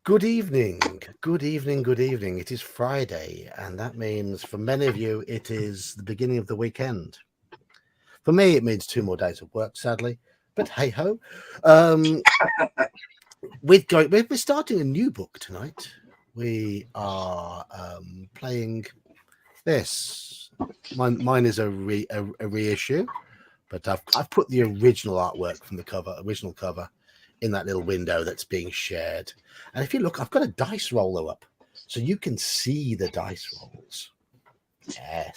Good evening, good evening, good evening. It is Friday, and that means for many of you, it is the beginning of the weekend. For me, it means 2 more days of work, sadly, but hey ho. We're starting a new book tonight. We are playing this. Mine is a reissue, but I've put the original artwork from the original cover, in that little window that's being shared. And if you look, I've got a dice roller up, so you can see the dice rolls. Yes,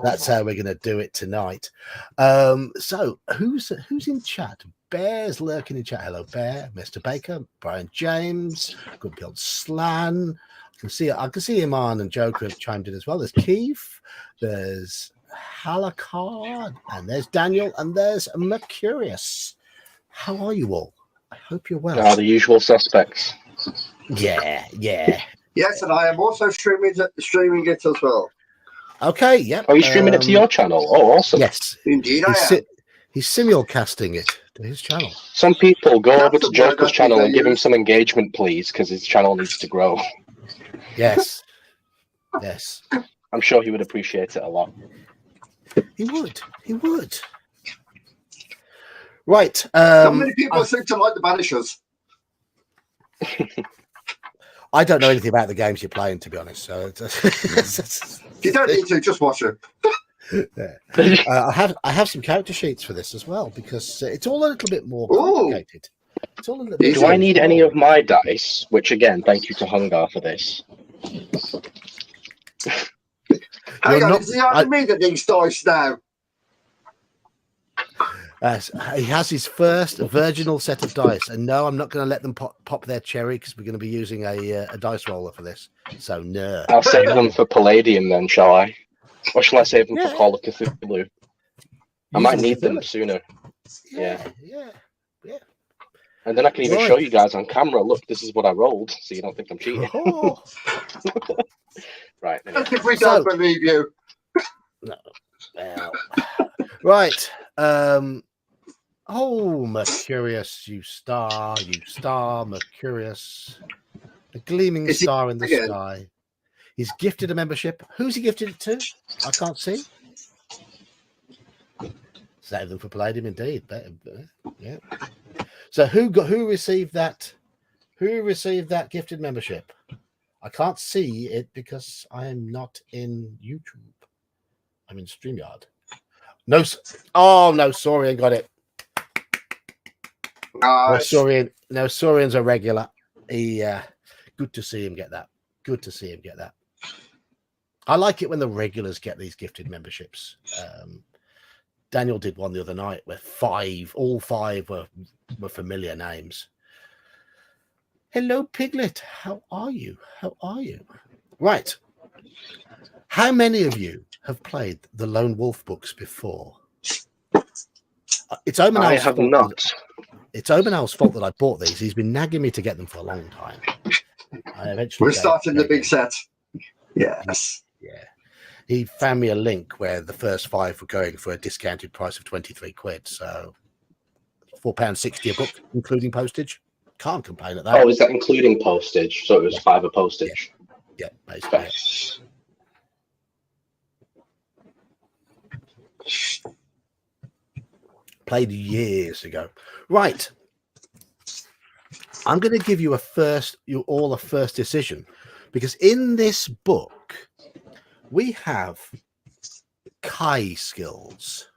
that's how we're going to do it tonight. So who's in chat? Bear's lurking in chat. Hello, Bear, Mr. Baker, Brian James, good old Slan. I can see Iman and Joker have chimed in as well. There's Keith, there's Halakard, and there's Daniel, and there's Mercurius. How are you all? I hope you're well. The usual suspects. Yeah. Yes, and I am also streaming it as well. Okay, yep. Are you streaming it to your channel? Oh, awesome. Yes. Indeed, I am. He's simulcasting it to his channel. Some people go over to Joker's channel and give him some engagement, please, because his channel needs to grow. Yes. I'm sure he would appreciate it a lot. He would. Right. Not many people seem to like the Banishers. I don't know anything about the games you're playing, to be honest. So you don't need to, just watch it. Yeah. I have some character sheets for this as well, because it's all a little bit more complicated. It's all a little bit. Do I need any of my dice? Which again, thank you to Hungar for this. Hang on, is it me that needs dice now? He has his first virginal set of dice, and no, I'm not going to let them pop their cherry, because we're going to be using a dice roller for this. So no. I'll save them for Palladium then, shall I? Or shall I save them for Call of Cthulhu? I might need them sooner. Yeah. And then I can even show you guys on camera. Look, this is what I rolled, so you don't think I'm cheating. Right. Anyway. If we don't believe you. No. Well. Right. Mercurius, you star, Mercurius. A gleaming star in the sky. He's gifted a membership. Who's he gifted it to? I can't see. Save them for Palladium, indeed. Yeah. So who received that? Who received that gifted membership? I can't see it because I am not in YouTube. I'm in StreamYard. No, Saurian got it. Nice. Saurian's a regular. Good to see him get that. I like it when the regulars get these gifted memberships. Daniel did one the other night where all five were familiar names. Hello, Piglet. How are you? Right. How many of you have played the Lone Wolf books before? It's I have not. It's Omanal's fault that I bought these. He's been nagging me to get them for a long time. We're starting the big set. Yes. Yeah. He found me a link where the first 5 were going for a discounted price of 23 quid. So £4.60 a book, including postage. Can't complain at that. Oh, is that including postage? So it was 5 a postage. Yeah, basically. Played years ago. Right. I'm going to give you a first decision, because in this book we have Kai skills.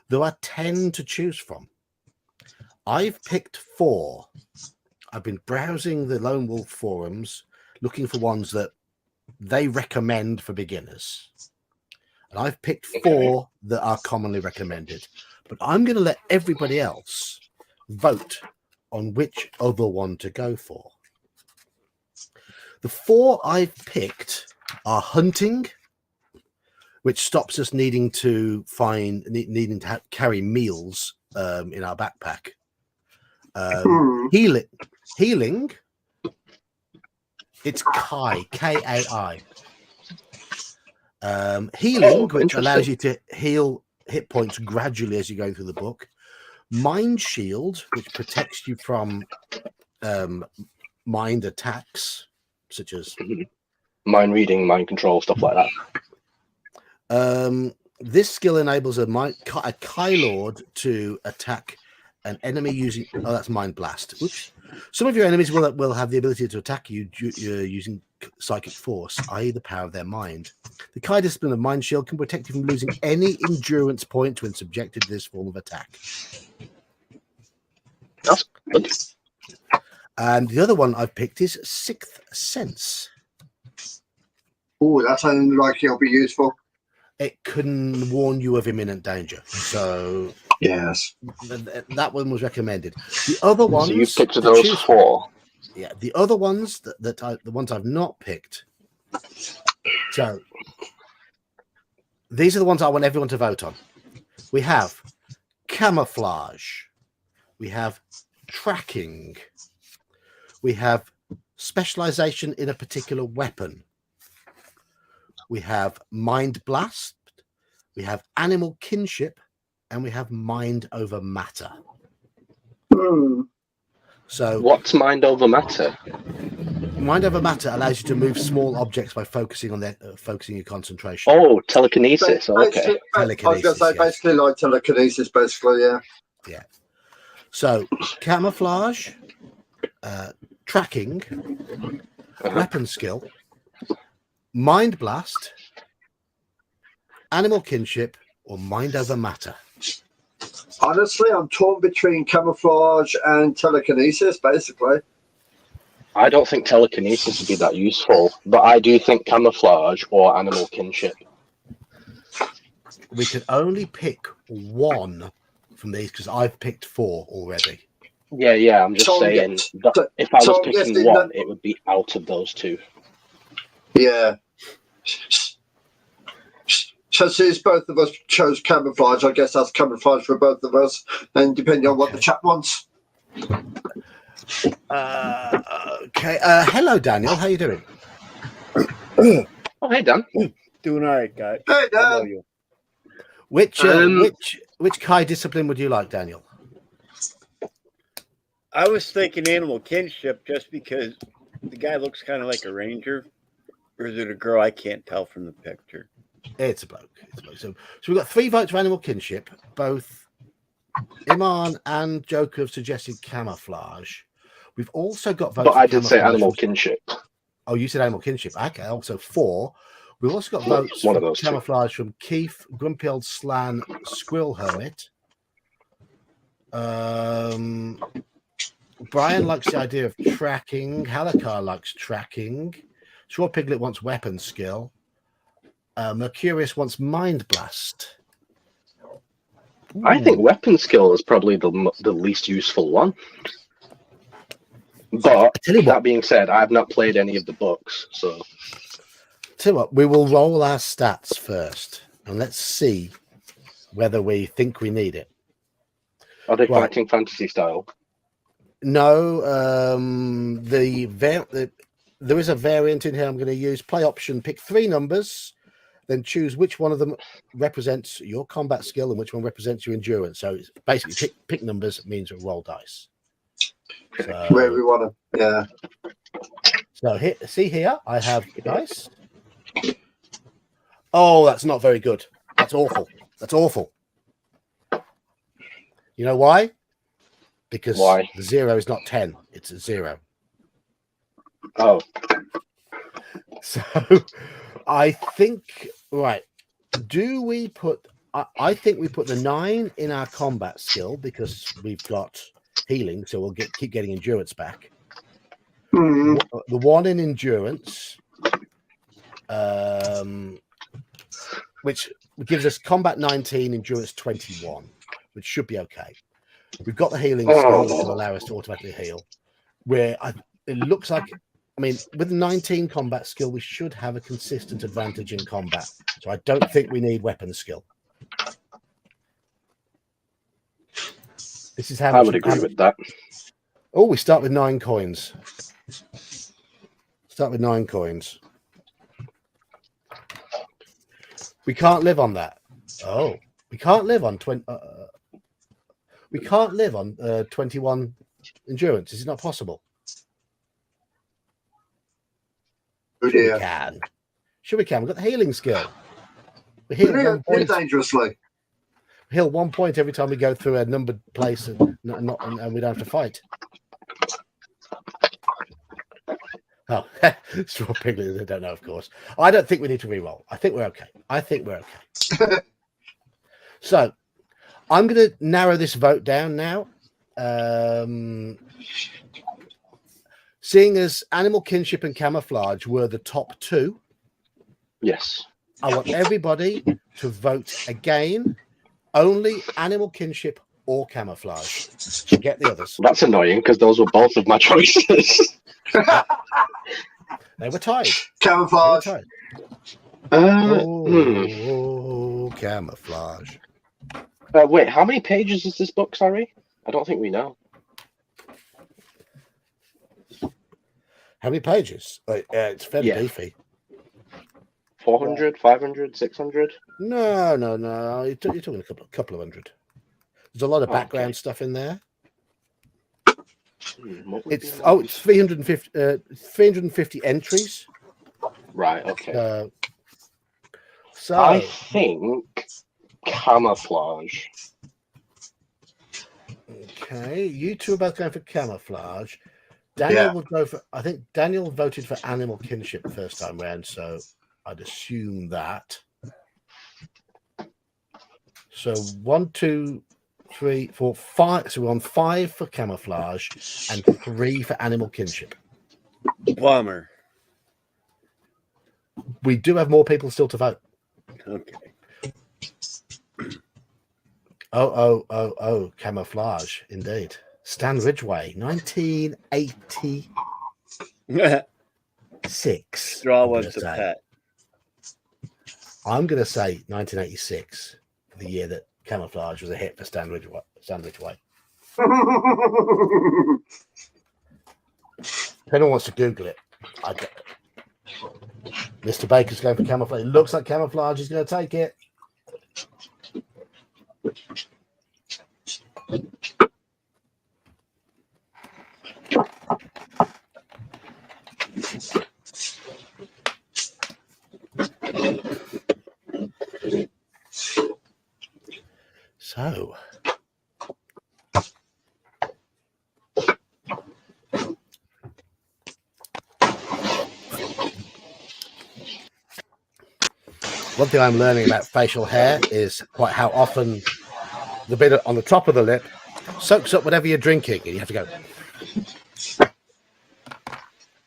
There are 10 to choose from. I've picked 4. I've been browsing the Lone Wolf forums looking for ones that they recommend for beginners. And I've picked 4 that are commonly recommended. But I'm going to let everybody else vote on which other one to go for. The 4 I've picked are hunting, which stops us needing to carry meals in our backpack. Healing. It's Kai, Kai. Healing, which allows you to heal hit points gradually as you go through the book. Mind Shield, which protects you from mind attacks, such as mind reading, mind control, stuff like that. This skill enables a Kylord to attack an enemy using. Oh, that's Mind Blast. Oops. Some of your enemies will have the ability to attack you using psychic force, i.e., the power of their mind. The Kai discipline of Mind Shield can protect you from losing any endurance point when subjected to this form of attack. That's good. And the other one I've picked is Sixth Sense. Oh, that sounds like it'll be useful. It can warn you of imminent danger. So yes, that one was recommended. The other ones, so you picked those 4. Yeah, the other ones the ones I've not picked. So these are the ones I want everyone to vote on. We have camouflage. We have tracking. We have specialization in a particular weapon. We have mind blast. We have animal kinship, and we have mind over matter. So, what's mind over matter? Mind over matter allows you to move small objects by focusing on focusing your concentration. Oh, telekinesis. Okay. Telekinesis, I was going to say basically like telekinesis, basically, yeah. Yeah. So, camouflage, tracking, weapon skill, mind blast, animal kinship, or mind over matter. Honestly, I'm torn between camouflage and telekinesis, basically. I don't think telekinesis would be that useful, but I do think camouflage or animal kinship. We could only pick one from these because I've picked 4 already. Yeah, I'm just saying that if I was picking one, it would be out of those 2. Yeah. So since both of us chose camouflage, I guess that's camouflage for both of us, and depending on what the chat wants. Okay. Hello, Daniel. How you doing? Oh, hey, Dan. Doing all right, guys. Hey, Dan. Which Kai discipline would you like, Daniel? I was thinking animal kinship just because the guy looks kind of like a ranger. Or is it a girl? I can't tell from the picture. It's a bloke. So we've got 3 votes for animal kinship. Both Iman and Joker have suggested camouflage. We've also got votes. But I did say animal kinship. Oh, you said animal kinship. Okay, also 4. We've also got votes one for of those camouflage from Keith, Grumpy Old Slan, Squirrel Hermit. Brian likes the idea of tracking. Halakar likes tracking. Shaw Piglet wants weapon skill. Mercurius wants mind blast. I think weapon skill is probably the least useful one. But that being said, I've not played any of the books, so. Tell you what, we will roll our stats first, and let's see whether we think we need it. Are they fighting fantasy style? No, there is a variant in here I'm going to use. Play option, pick 3 numbers, then choose which one of them represents your combat skill and which one represents your endurance. So it's basically pick numbers means roll dice. So, where we want to, yeah. So see here, I have dice. Oh, that's not very good. That's awful. That's awful. You know why? Because the 0 is not 10; it's a 0. Oh. So I think do we put? I think we put the 9 in our combat skill because we've got healing, so we'll keep getting endurance back. The 1 in endurance, which gives us combat 19, endurance 21, which should be okay. We've got the healing skill that will allow us to automatically heal. It looks like, I mean, with 19 combat skill, we should have a consistent advantage in combat. So I don't think we need weapon skill. This is how I would agree with that. Oh, we start with 9 coins. Start with 9 coins. We can't live on that. Oh, we can't live on 20. We can't live on 21 endurance. Is it not possible? Oh Sure we dear. can. Sure we can. We've got the healing skill. We heal Near 1 point. dangerously. Heal 1 point every time we go through a numbered place, and and we don't have to fight. Oh, straw piglet. I don't know, of course. I don't think we need to re-roll. I think we're okay. So I'm going to narrow this vote down now. Seeing as animal kinship and camouflage were the top two, Yes. I want everybody to vote again. Only animal kinship or camouflage. Forget the others. That's annoying because those were both of my choices. They were tied. Camouflage. Camouflage. Wait, how many pages is this book, sorry? I don't think we know. How many pages? It's fairly Yeah. beefy. 400, 500, 600? No. You're talking a couple of hundred. There's a lot of background Okay. stuff in there. What would It's be like? it's 350 entries. Right, okay. So I think camouflage. okay, you two are both going for camouflage. Daniel Yeah. will go for. I think Daniel voted for animal kinship the first time round, so I'd assume that. So 1, 2, 3, 4, 5. So we're on 5 for camouflage and 3 for animal kinship. Bummer. We do have more people still to vote. Okay. Oh, camouflage, indeed. Stan Ridgway, 1986. Straw I'm was gonna the say. pet. I'm going to say 1986, the year that camouflage was a hit for Stan Ridgway. If anyone wants to Google it, I get it. Mr. Baker's going for camouflage. It looks like camouflage is going to take it. So, one thing I'm learning about facial hair is quite how often the bit on the top of the lip soaks up whatever you're drinking, and you have to go.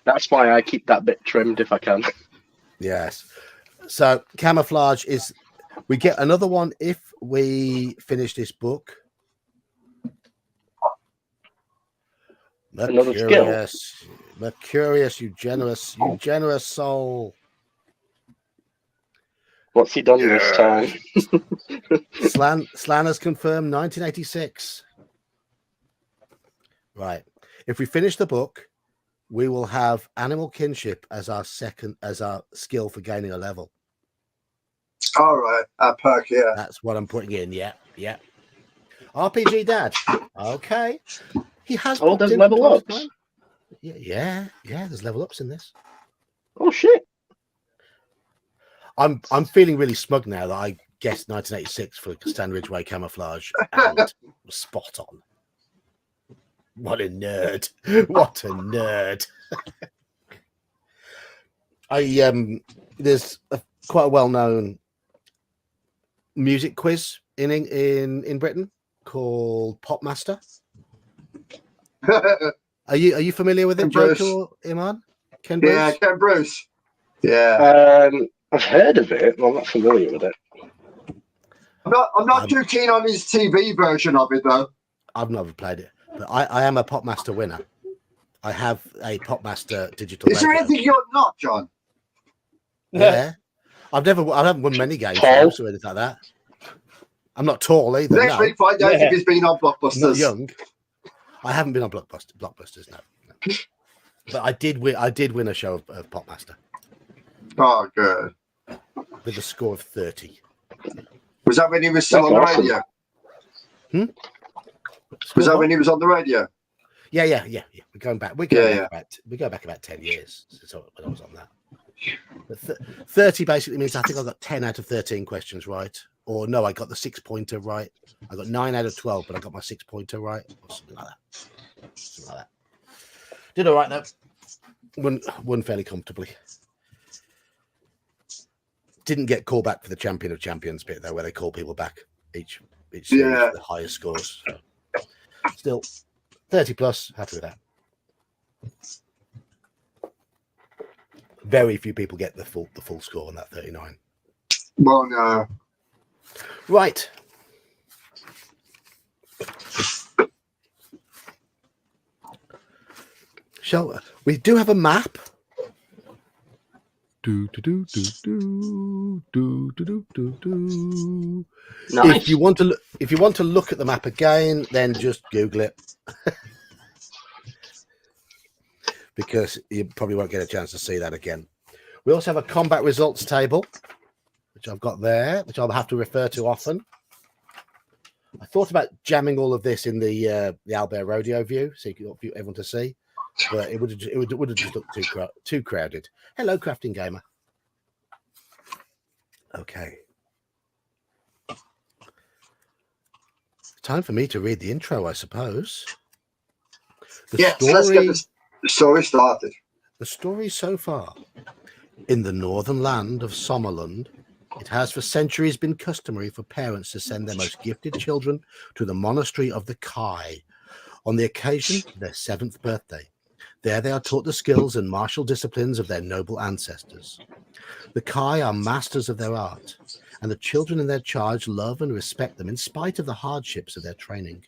That's why I keep that bit trimmed if I can. Yes. So camouflage is. We get another one if we finish this book. Another skill. Mercurius, you generous soul. What's he done this time? Slan has confirmed 1986. Right. If we finish the book, we will have animal kinship as our skill for gaining a level. All right, perk, yeah. That's what I'm putting in. Yeah. RPG Dad. Okay. He has. Oh, there's popped in level from time to ups. time. Yeah. There's level ups in this. Oh shit! I'm feeling really smug now that I guessed 1986 for Stan Ridgway camouflage and was spot on. What a nerd! What a nerd! There's quite a well-known music quiz in Britain called Popmaster. Are you familiar with it, Ken Bruce. Joker or Iman? Ken Bruce? Yeah, Ken Bruce. Yeah. I've heard of it. Well, I'm not familiar with it. I'm not too keen on his TV version of it, though. I've never played it, but I am a Popmaster winner. I have a Popmaster digital. Is there radio. anything you're not, John? Yeah, I haven't won many games Tall. or anything like that. I'm not tall either. Next No. week, find out Yeah. if he's been on I'm not Blockbusters. young. I haven't been on Blockbusters, no. But I did win a show of Popmaster Oh, good. with a score of 30. Was that when he was still That's on the awesome. radio? Was that when he was on the radio? Yeah. We're going back. We go back about 10 years since when I was on that. 30 basically means I think I got 10 out of 13 questions right. Or no, I got the 6-pointer right. I got 9 out of 12, but I got my 6-pointer right. Or something like that. Something like that. Did all right, though. Won fairly comfortably. Didn't get called back for the Champion of Champions bit, though, where they call people back each series for the highest scores. So still, 30 plus, happy with that. Very few people get the full score on that 39. Well, no. Right. We do have a map. Nice. If you want to look at the map again, then just Google it. Because you probably won't get a chance to see that again. We also have a combat results table, which I've got there, which I'll have to refer to often. I thought about jamming all of this in the Albert Rodeo view, so you can everyone to see, but it would have just looked too crowded. Hello, Crafting Gamer. Okay. Time for me to read the intro, I suppose. Let's get the story started. The story so far. In the northern land of Sommerlund, it has for centuries been customary for parents to send their most gifted children to the monastery of the Kai on the occasion of their 7th birthday. There they are taught the skills and martial disciplines of their noble ancestors. The Kai are masters of their art, and the children in their charge love and respect them in spite of the hardships of their training.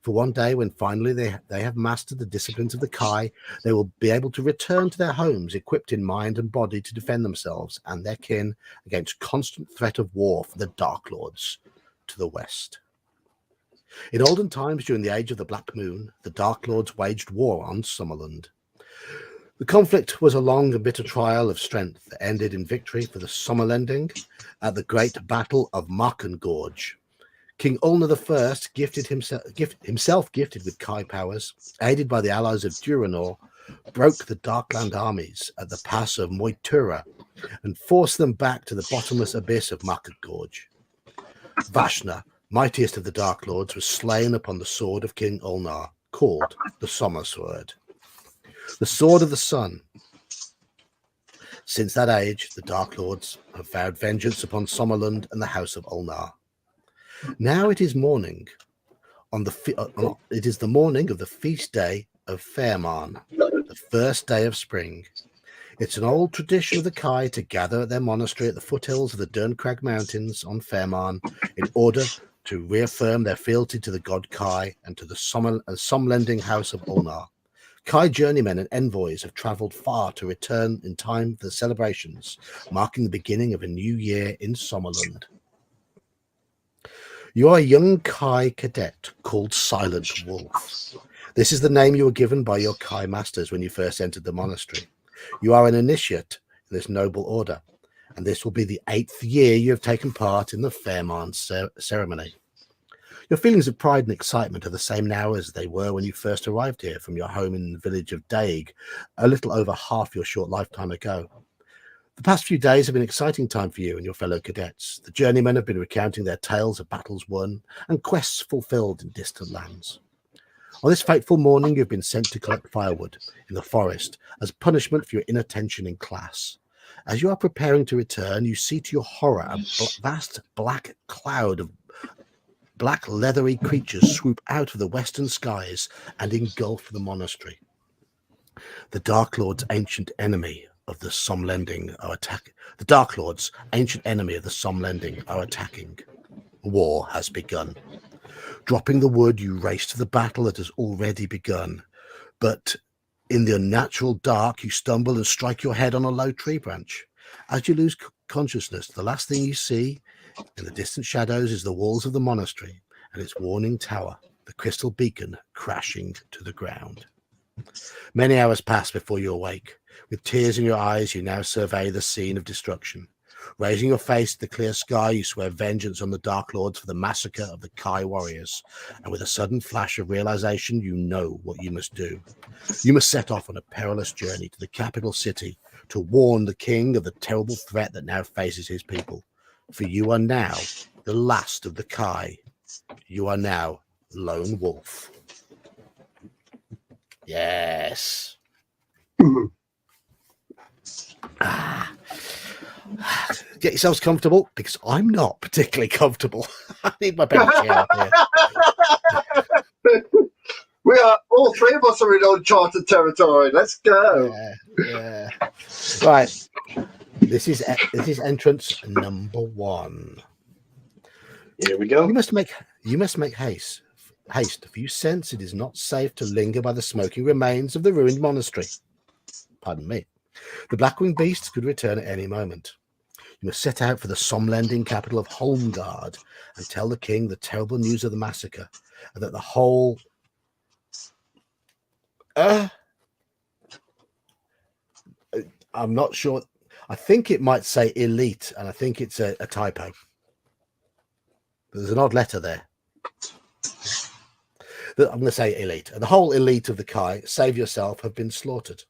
For one day, when finally they have mastered the disciplines of the Kai, they will be able to return to their homes equipped in mind and body to defend themselves and their kin against constant threat of war from the Dark Lords to the west. In olden times, during the age of the Black Moon, the Dark Lords waged war on Sommerlund. The conflict was a long and bitter trial of strength that ended in victory for the Sommerlending at the great Battle of Markengorge. King Ulna I, himself gifted with Kai powers, aided by the allies of Duranor, broke the Darkland armies at the pass of Moitura and forced them back to the bottomless abyss of Markengorge. Vashna, mightiest of the Dark Lords, was slain upon the sword of King Ulnar, called the Sommer Sword, the Sword of the Sun. Since that age, the Dark Lords have vowed vengeance upon Sommerlund and the House of Ulnar. Now it is morning. It is the morning of the feast day of Fairmarn, the first day of spring. It's an old tradition of the Kai to gather at their monastery at the foothills of the Derncrag Mountains on Fairmarn in order to reaffirm their fealty to the god Kai and to the Somlending House of Ulnar. Kai journeymen and envoys have travelled far to return in time for the celebrations, marking the beginning of a new year in Sommerlund. You are a young Kai cadet called Silent Wolf. This is the name you were given by your Kai masters when you first entered the monastery. You are an initiate in this noble order, and this will be the 8th year you have taken part in the Fairmarn ceremony. Your feelings of pride and excitement are the same now as they were when you first arrived here from your home in the village of Daig, a little over half your short lifetime ago. The past few days have been an exciting time for you and your fellow cadets. The journeymen have been recounting their tales of battles won and quests fulfilled in distant lands. On this fateful morning, you've been sent to collect firewood in the forest as punishment for your inattention in class. As you are preparing to return, you see to your horror a vast black cloud of black leathery creatures swoop out of the western skies and engulf the monastery. The Dark Lord's ancient enemy of the Somlending are attacking. The Dark Lords, ancient enemy of the Somlending, are attacking. War has begun. Dropping the wood, you race to the battle that has already begun. But in the unnatural dark, you stumble and strike your head on a low tree branch. As you lose consciousness, the last thing you see in the distant shadows is the walls of the monastery and its warning tower, the crystal beacon, crashing to the ground. Many hours pass before you awake. With tears in your eyes, you now survey the scene of destruction. Raising your face to the clear sky, you swear vengeance on the Dark Lords for the massacre of the Kai warriors. And with a sudden flash of realization, you know what you must do. You must set off on a perilous journey to the capital city, to warn the king of the terrible threat that now faces his people. For you are now the last of the Kai. You are now Lone Wolf. Yes. Get yourselves comfortable, because I'm not particularly comfortable. I need my better chair up here. We are, all three of us are in uncharted territory. Let's go. Yeah. Right. This is entrance number 1. Here we go. You must make haste, for you sense it is not safe to linger by the smoking remains of the ruined monastery. Pardon me. The Blackwing beasts could return at any moment. You must set out for the Somlending capital of Holmgard and tell the king the terrible news of the massacre, and that the whole I'm not sure. I think it might say elite, and I think it's a typo. There's an odd letter there. I'm going to say elite. And the whole elite of the Kai, save yourself, have been slaughtered.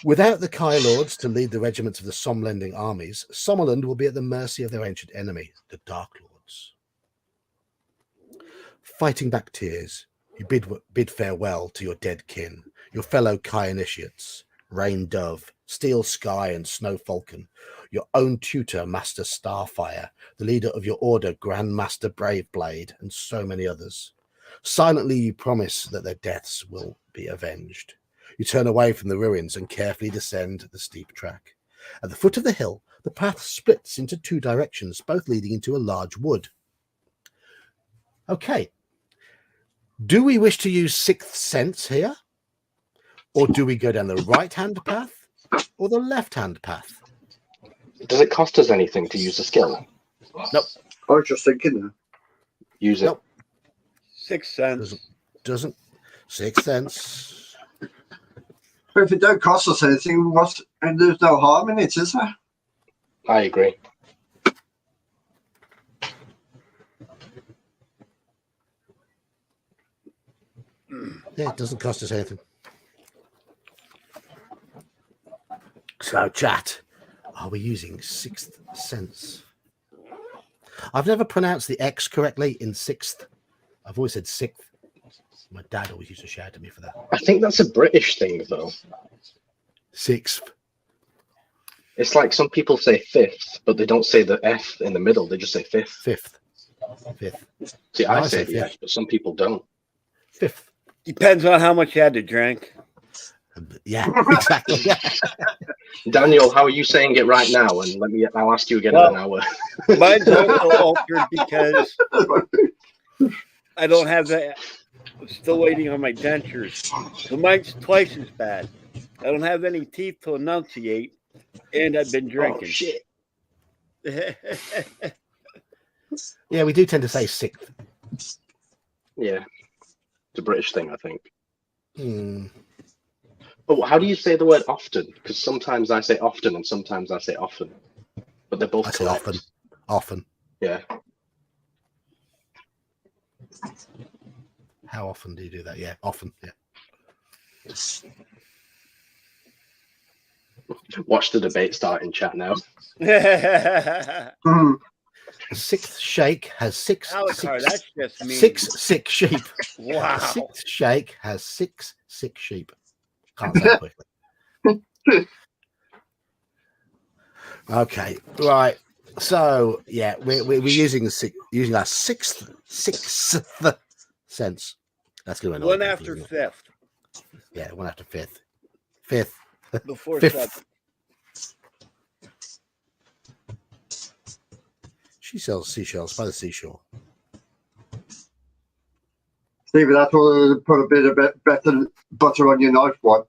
Without the Kai lords to lead the regiments of the Somlending armies, Sommerland will be at the mercy of their ancient enemy, the Dark Lords. Fighting back tears, you bid farewell to your dead kin, your fellow Kai initiates, Rain Dove, Steel Sky and Snow Falcon, your own tutor, Master Starfire, the leader of your order, Grand Master Braveblade, and so many others. Silently you promise that their deaths will be avenged. You turn away from the ruins and carefully descend the steep track. At the foot of the hill, the path splits into 2 directions, both leading into a large wood. Okay. Do we wish to use Sixth Sense here? Or do we go down the right-hand path or the left-hand path? Does it cost us anything to use the skill? Nope. I was just thinking that. Use it. Nope. Sixth Sense. Doesn't. Sixth Sense. But if it don't cost us anything, and there's no harm in it, is there? I agree. Yeah, it doesn't cost us anything. So, chat, are we using Sixth Sense? I've never pronounced the X correctly in sixth. I've always said sixth. My dad always used to shout at me for that. I think that's a British thing, though. Sixth. It's like some people say fifth, but they don't say the F in the middle. They just say fifth. Fifth. See, I I say say the fifth. F, but some people don't. Fifth. Depends on how much you had to drink. Yeah, exactly. Yeah. Daniel, how are you saying it right now? And I'll ask you again in an hour. Mine's also altered because I don't have that. I'm still waiting on my dentures. So mine's twice as bad. I don't have any teeth to enunciate, and I've been drinking. Oh, shit. Yeah, we do tend to say sixth. Yeah. It's a British thing, I think. Hmm. But how do you say the word often? Because sometimes I say often and sometimes I say often. But they're both I say correct. often. Often. Yeah. How often do you do that? Yeah, often. Yeah. Watch the debate start in chat now. Sixth shake has six. Alucard, that's just mean. Six sick sheep. Wow. Sixth shake has 6 sick sheep. Can't say it quickly. Okay, right. So yeah, we're using our sixth sense. That's going to be One after fifth. Yeah, one after fifth. Before Fifth. seventh. She sells seashells by the seashore. Stephen, that's all put a bit of better butter on your knife one.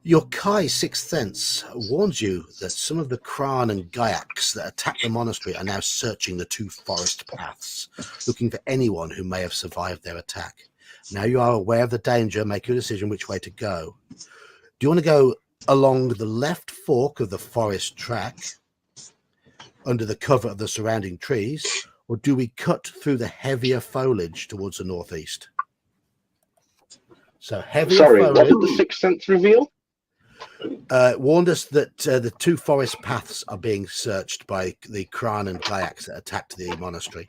Your Kai Sixth Sense warns you that some of the Kran and Gayaks that attacked the monastery are now searching the 2 forest paths, looking for anyone who may have survived their attack. Now you are aware of the danger, make your decision which way to go. Do you want to go along the left fork of the forest track, under the cover of the surrounding trees, or do we cut through the heavier foliage towards the northeast? So heavier Sorry, what foliage. did the Sixth Sense reveal? Warned us that the two forest paths are being searched by the Kran and Gayaks that attacked the monastery.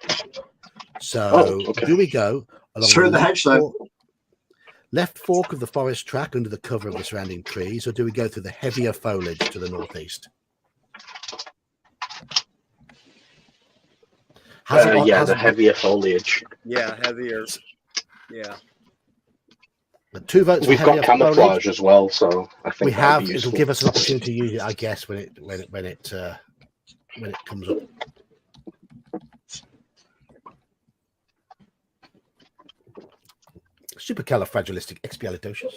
So do we go along Through the hedge, though. left fork of the forest track under the cover of the surrounding trees, or do we go through the heavier foliage to the northeast? The heavier foliage. Yeah, heavier. Yeah. The 2 votes. We've for got heavier camouflage foliage. as well, so I think We that'll have. be It'll useful. give us an opportunity to use it, I guess, when it comes up. Supercalifragilisticexpialidocious.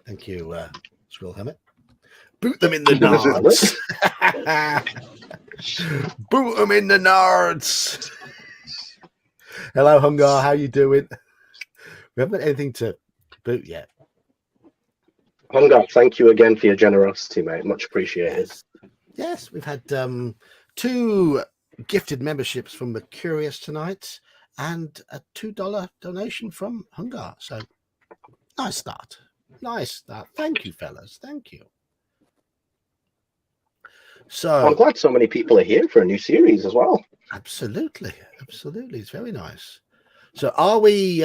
Thank you, Squirrel Helmet. Boot them in the nards. Boot them in the nards. Hello, Hungar. How you doing? We haven't got anything to boot yet. Hungar, thank you again for your generosity, mate. Much appreciated. Yes, we've had 2 gifted memberships from Mercurius tonight and a $2 donation from Hungar. So nice start. Nice start. Thank you, fellas. Thank you. So I'm glad so many people are here for a new series as well. absolutely. It's very nice. So are we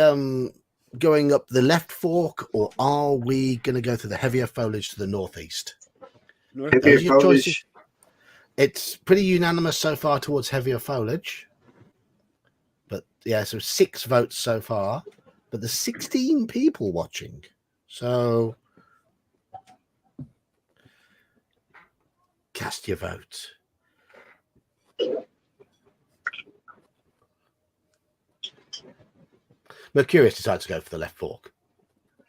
going up the left fork, or are we going to go through the heavier foliage to the northeast? Those are Heavier your choices. foliage. It's pretty unanimous so far towards heavier foliage. But yeah, so 6 votes so far, but there's 16 people watching. So cast your vote. Mercurius decides to go for the left fork.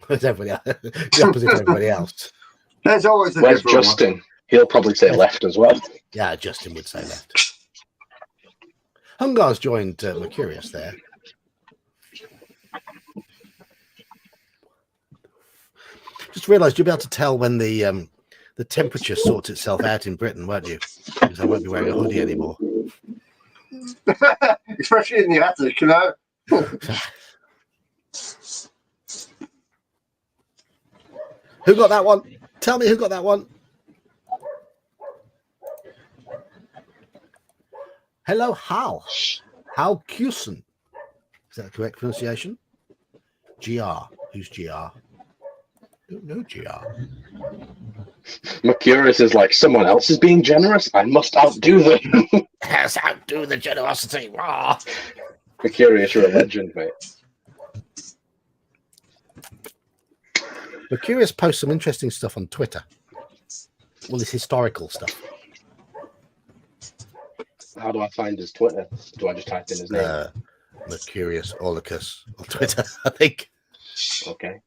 As everybody else, the opposite to everybody else. There's always a Where's different Justin? He'll probably say left as well. Yeah, Justin would say left. Hungar's joined Mercurius there. Just realised you'll be able to tell when the temperature sorts itself out in Britain, won't you? Because I won't be wearing a hoodie anymore. one. Especially in the attic, you know. Who got that one? Tell me who got that one. Hello, Hal. Hal Cuson. Is that the correct pronunciation? GR. Who's GR? Don't know GR. Mercurius is like, someone else is being generous. I must outdo them. Yes, outdo the generosity. Rah. Mercurius, you're a legend, mate. Mercurius posts some interesting stuff on Twitter. Well, this historical stuff. How do I find his Twitter? Do I just type in his name? Mercurius Orlicus on Twitter, I think. Okay.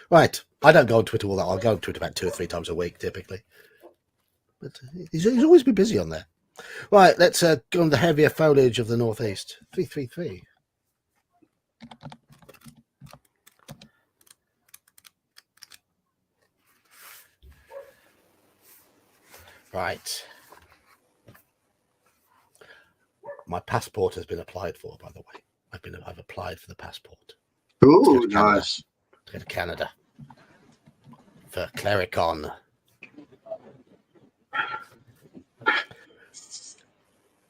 Right. I don't go on Twitter all that. I'll go on Twitter about 2 or 3 times a week, typically. But he's always been busy on there. Right, let's go on the heavier foliage of the northeast. 333. Right. My passport has been applied for, by the way. I've applied for the passport. Ooh, to Canada. nice. To go to Canada for Clericon.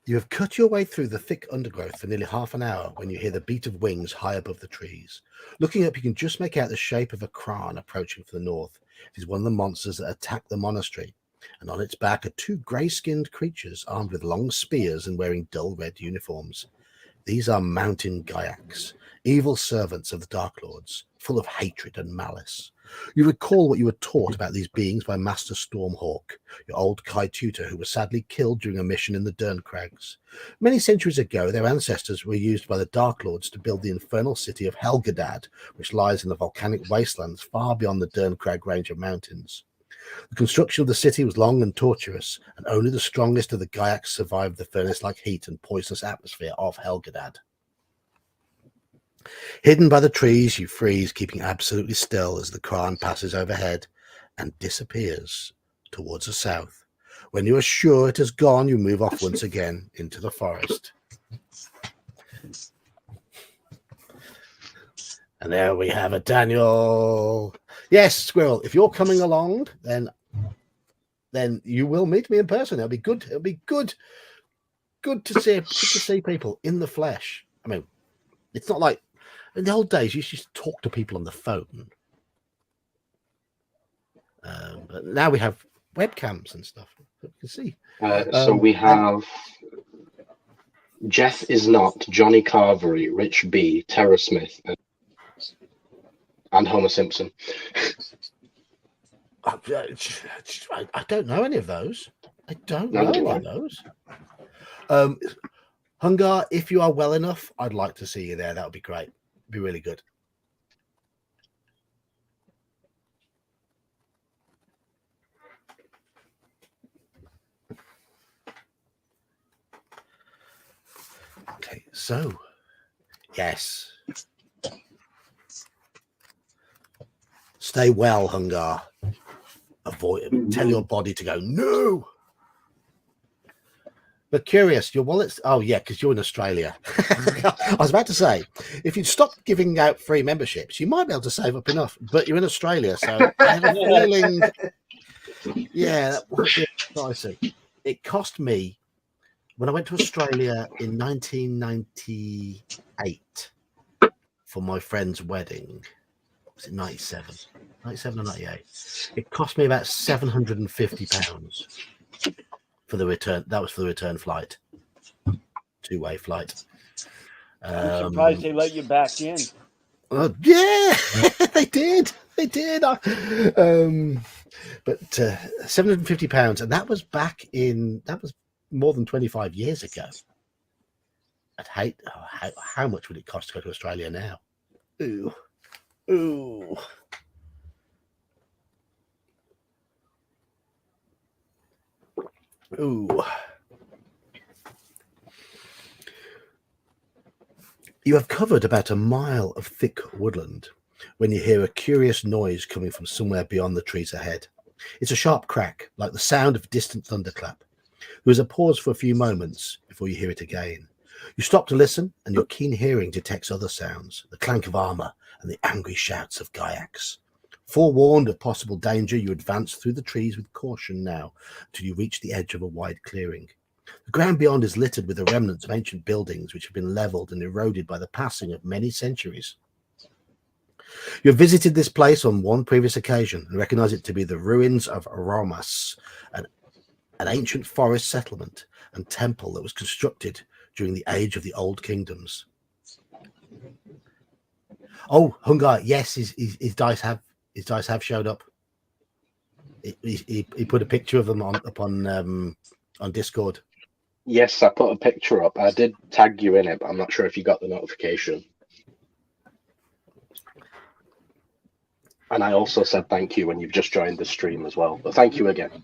You have cut your way through the thick undergrowth for nearly half an hour when you hear the beat of wings high above the trees. Looking up, you can just make out the shape of a Kran approaching from the north. It is one of the monsters that attacked the monastery, and on its back are 2 grey-skinned creatures armed with long spears and wearing dull red uniforms. These are mountain Gayaks, evil servants of the Dark Lords, full of hatred and malice. You recall what you were taught about these beings by Master Stormhawk, your old Kai tutor who was sadly killed during a mission in the Derncrags. Many centuries ago, their ancestors were used by the Dark Lords to build the infernal city of Helgadad, which lies in the volcanic wastelands far beyond the Derncrag range of mountains. The construction of the city was long and tortuous, and only the strongest of the Gayaks survived the furnace-like heat and poisonous atmosphere of Helgadad. Hidden by the trees, you freeze, keeping absolutely still as the Kran passes overhead and disappears towards the south. When you are sure it has gone, you move off once again into the forest. And there we have it, Daniel. Yes, Squirrel, if you're coming along, then you will meet me in person. It'll be good. It'll be good to see people in the flesh. I mean, it's not like in the old days you used to talk to people on the phone. But now we have webcams and stuff. You can see. So we have Jeff is not, Johnny Carvery, Rich B, Tara Smith, and Homer Simpson. I don't know any of those. I don't know Neither do any I. of those. Hungar, if you are well enough, I'd like to see you there. That would be great. Be really good. Okay, so yes. Stay well, Hungar. Avoid. Tell your body to go no. But curious, your wallets. Oh yeah, because you're in Australia. I was about to say, if you'd stop giving out free memberships, you might be able to save up enough. But you're in Australia, so I have a feeling. Yeah, that might be pricey. It cost me when I went to Australia in 1998 for my friend's wedding. Was it 97? 97 or 98? It cost me about £750 for the return. That was for the return flight, two-way flight. I'm surprised they let you back in. Yeah, they did. They did. But £750, and that was more than 25 years ago. I'd hate. How much would it cost to go to Australia now? Ooh. You have covered about a mile of thick woodland when you hear a curious noise coming from somewhere beyond the trees ahead. It's a sharp crack, like the sound of a distant thunderclap. There is a pause for a few moments before you hear it again. You stop to listen, and your keen hearing detects other sounds, the clank of armor and the angry shouts of Gaiacs. Forewarned of possible danger, you advance through the trees with caution now, till you reach the edge of a wide clearing. The ground beyond is littered with the remnants of ancient buildings which have been leveled and eroded by the passing of many centuries. You have visited this place on one previous occasion and recognize it to be the ruins of Romas, an ancient forest settlement and temple that was constructed during the age of the Old Kingdoms. Oh, Hungar, yes, his dice have showed up. He put a picture of them on Discord. Yes, I put a picture up. I did tag you in it, but I'm not sure if you got the notification. And I also said thank you when you've just joined the stream as well. But thank you again.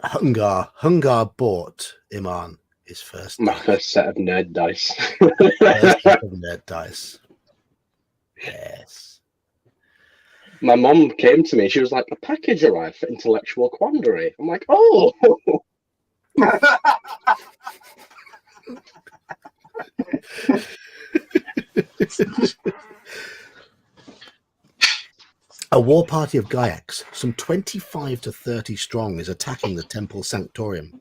Hungar bought Iman his first set of nerd dice. First set of nerd dice. Yes. My mum came to me. She was like, "A package arrived for Intellectual Quandary." I'm like, "Oh." A war party of Gaiacs, some 25 to 30 strong, is attacking the temple sanctorium,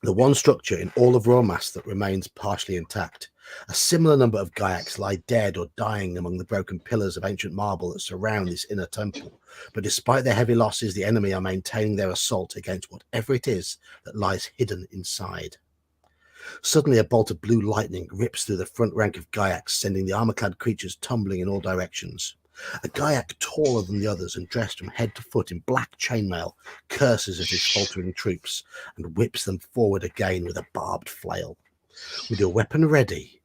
the one structure in all of Romas that remains partially intact. A similar number of Gaiacs lie dead or dying among the broken pillars of ancient marble that surround this inner temple. But despite their heavy losses, the enemy are maintaining their assault against whatever it is that lies hidden inside. Suddenly, a bolt of blue lightning rips through the front rank of Gaiacs, sending the armor-clad creatures tumbling in all directions. A Gaiac taller than the others and dressed from head to foot in black chainmail curses at his faltering troops and whips them forward again with a barbed flail. With your weapon ready,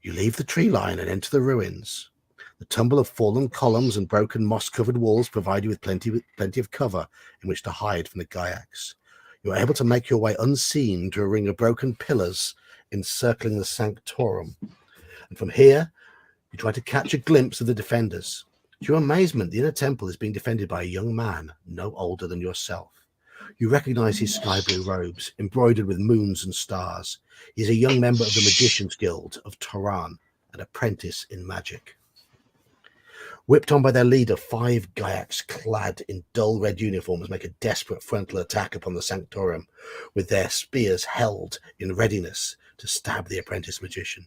you leave the tree line and enter the ruins. The tumble of fallen columns and broken moss-covered walls provide you with plenty of cover in which to hide from the Gaiacs. You are able to make your way unseen to a ring of broken pillars encircling the sanctorum. And from here, you try to catch a glimpse of the defenders. To your amazement, the inner temple is being defended by a young man no older than yourself. You recognize his sky blue robes, embroidered with moons and stars. He is a young member of the Magicians Guild of Toran, an apprentice in magic. Whipped on by their leader, 5 Gaiacs clad in dull red uniforms make a desperate frontal attack upon the Sanctorum, with their spears held in readiness to stab the apprentice magician.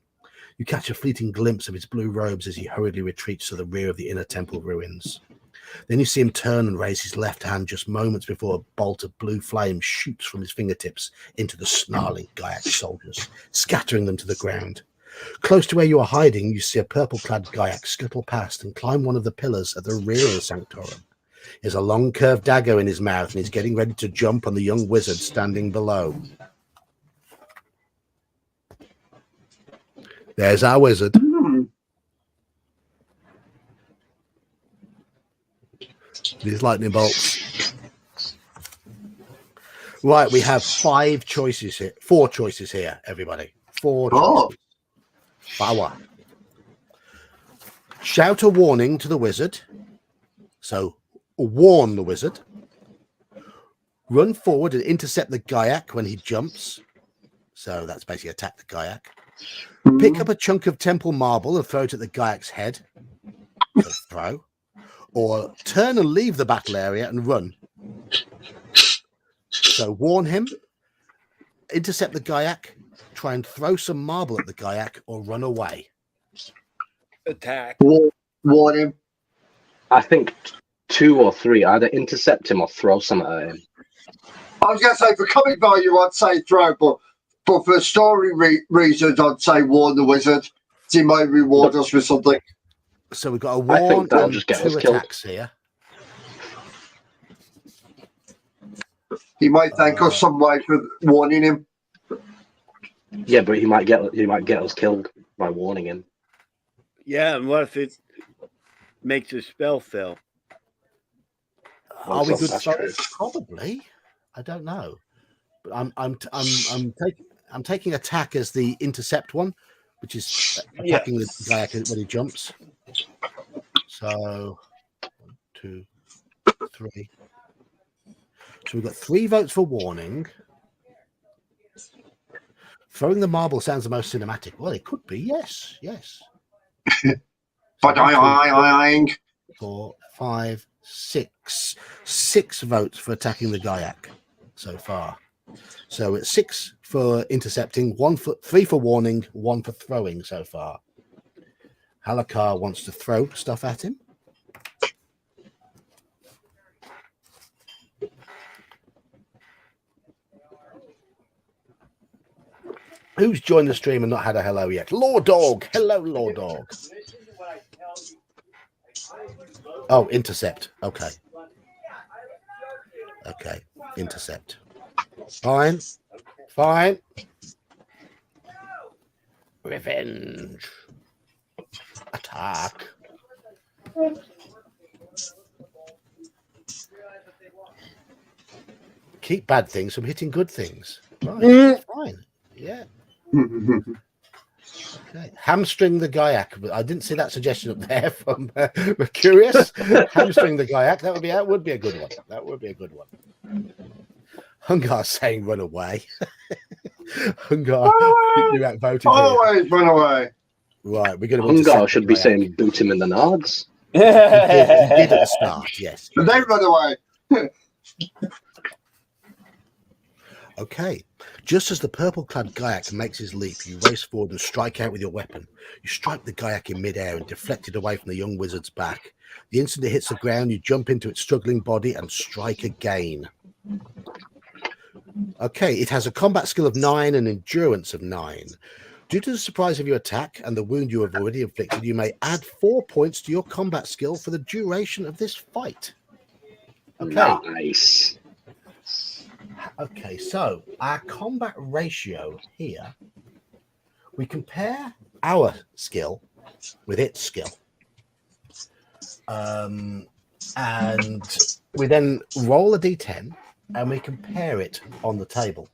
You catch a fleeting glimpse of his blue robes as he hurriedly retreats to the rear of the inner temple ruins. Then you see him turn and raise his left hand just moments before a bolt of blue flame shoots from his fingertips into the snarling Gaiac soldiers, scattering them to the ground. Close to where you are hiding, you see a purple-clad Gaiac scuttle past and climb one of the pillars at the rear of the Sanctorum. He has a long curved dagger in his mouth and he's getting ready to jump on the young wizard standing below. There's our wizard. These lightning bolts. Right, we have 5 choices here. 4 choices here, everybody. 4 choices. Power. Shout a warning to the wizard. So, warn the wizard. Run forward and intercept the Gaiac when he jumps. So, that's basically attack the Gaiac. Pick up a chunk of temple marble and throw it at the Gaiac's head. So throw. Or turn and leave the battle area and run. So warn him, intercept the Gaiac, try and throw some marble at the Gaiac, or run away. Attack. Warn him. I think 2 or 3. Either intercept him or throw something at him. I was going to say, for comic value, I'd say throw, but for story reasons, I'd say warn the wizard. He might reward us with something. So we've got a warn and just get 2 us killed. attacks here. He might thank us some way for warning him. Yeah, but he might get us killed by warning him. Yeah, and what if it makes his spell fail? Are we good? That's Sorry? true. Probably. I don't know. But I'm taking attack as the intercept one, which is attacking the Gaiac when he jumps. So 1, 2, 3. So we've got 3 votes for warning. Throwing the marble sounds the most cinematic. Well, it could be. Yes. But I. 4, 5, 6. 6 votes for attacking the Gaiac so far. So it's 6 for intercepting, 3 for warning, 1 for throwing so far. Halakar wants to throw stuff at him. Who's joined the stream and not had a hello yet? Law Dog. Hello, Law Dog. Oh, intercept. Okay. Intercept. Fine. Revenge. Attack. Keep bad things from hitting good things. Right. Fine. Yeah. Okay. Hamstring the Gaiac. I didn't see that suggestion up there from Mercurius. Hamstring the Gaiac. That would be a good one. Hungar saying run away. Hungar voted. Always run away. Right, we're going to. Hungar should be saying boot him in the nards. He did at the start, yes. And they run away. Okay. Just as the purple-clad Gaiac makes his leap, you race forward and strike out with your weapon. You strike the Gaiac in midair and deflect it away from the young wizard's back. The instant it hits the ground, you jump into its struggling body and strike again. Okay, it has a combat skill of 9 and endurance of 9. Due to the surprise of your attack and the wound you have already inflicted, you may add 4 points to your combat skill for the duration of this fight. Okay. Nice. Okay, so our combat ratio here, we compare our skill with its skill. And we then roll a d10 and we compare it on the table.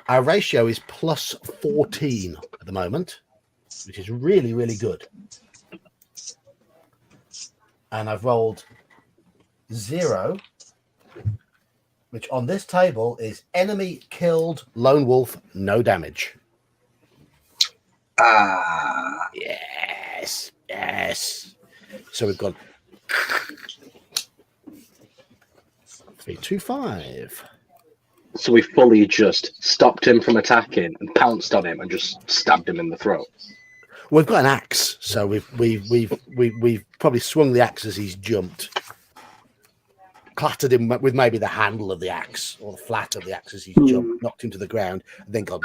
Our ratio is plus 14 at the moment. which is really, really good. And I've rolled 0, which on this table is enemy killed, lone wolf, no damage. Ah, Yes, yes. So we've got 325. So we fully just stopped him from attacking and pounced on him and just stabbed him in the throat. We've got an axe, so we've probably swung the axe as he's jumped, clattered him with maybe the handle of the axe or the flat of the axe as he's jumped, knocked him to the ground, and then gone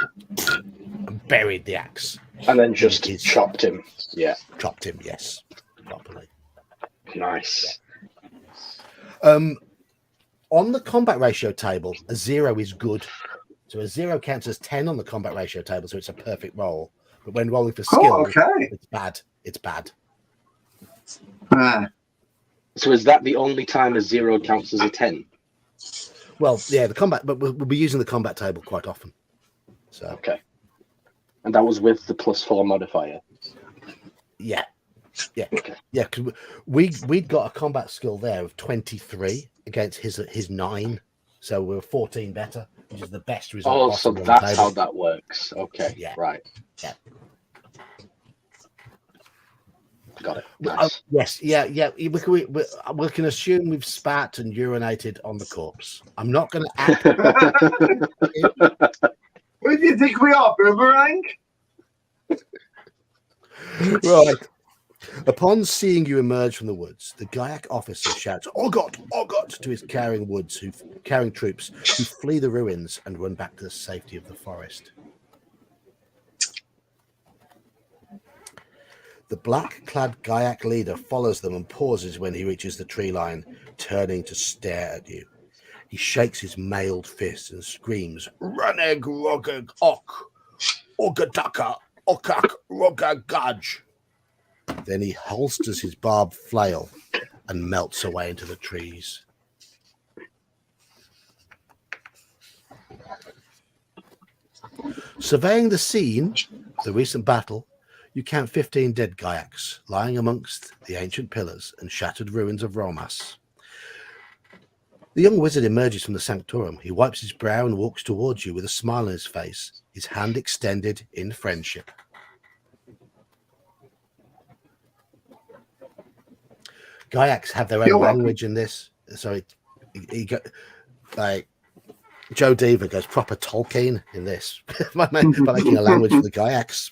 and buried the axe. And then just chopped him. Yeah. Chopped him, yes, properly. Nice. On the combat ratio table, a 0 is good. So a 0 counts as 10 on the combat ratio table, so it's a perfect roll. But when rolling for skill, okay. it's bad. It's bad. So is that the only time a 0 counts as a 10? Well, yeah, the combat, but we'll be using the combat table quite often. So Okay. And that was with the +4 modifier? yeah. Okay. Yeah, because we'd got a combat skill there of 23 against his 9, so we were 14 better, which is the best result. Oh, so possible on the that's table. how that works. Okay, Yeah. right. Yeah. Got it. Nice. Yes, yeah. We can assume we've spat and urinated on the corpse. I'm not going to act. Who do you think we are, Boomerang? Right. Upon seeing you emerge from the woods, the Gaiac officer shouts, "Oh God, to his carrying troops who flee the ruins and run back to the safety of the forest. The black-clad Gaiac leader follows them and pauses when he reaches the tree line, turning to stare at you. He shakes his mailed fist and screams, "Raneg Rogag Ok, Ogataka Okak Rogagaj." Then he holsters his barbed flail and melts away into the trees. Surveying the scene of the recent battle, you count 15 dead Gaiacs lying amongst the ancient pillars and shattered ruins of Romas. The young wizard emerges from the sanctorum. He wipes his brow and walks towards you with a smile on his face, his hand extended in friendship. Gaiacs have their own language in this. So he got like Joe Diva goes proper Tolkien in this by making a language for the Gaiacs.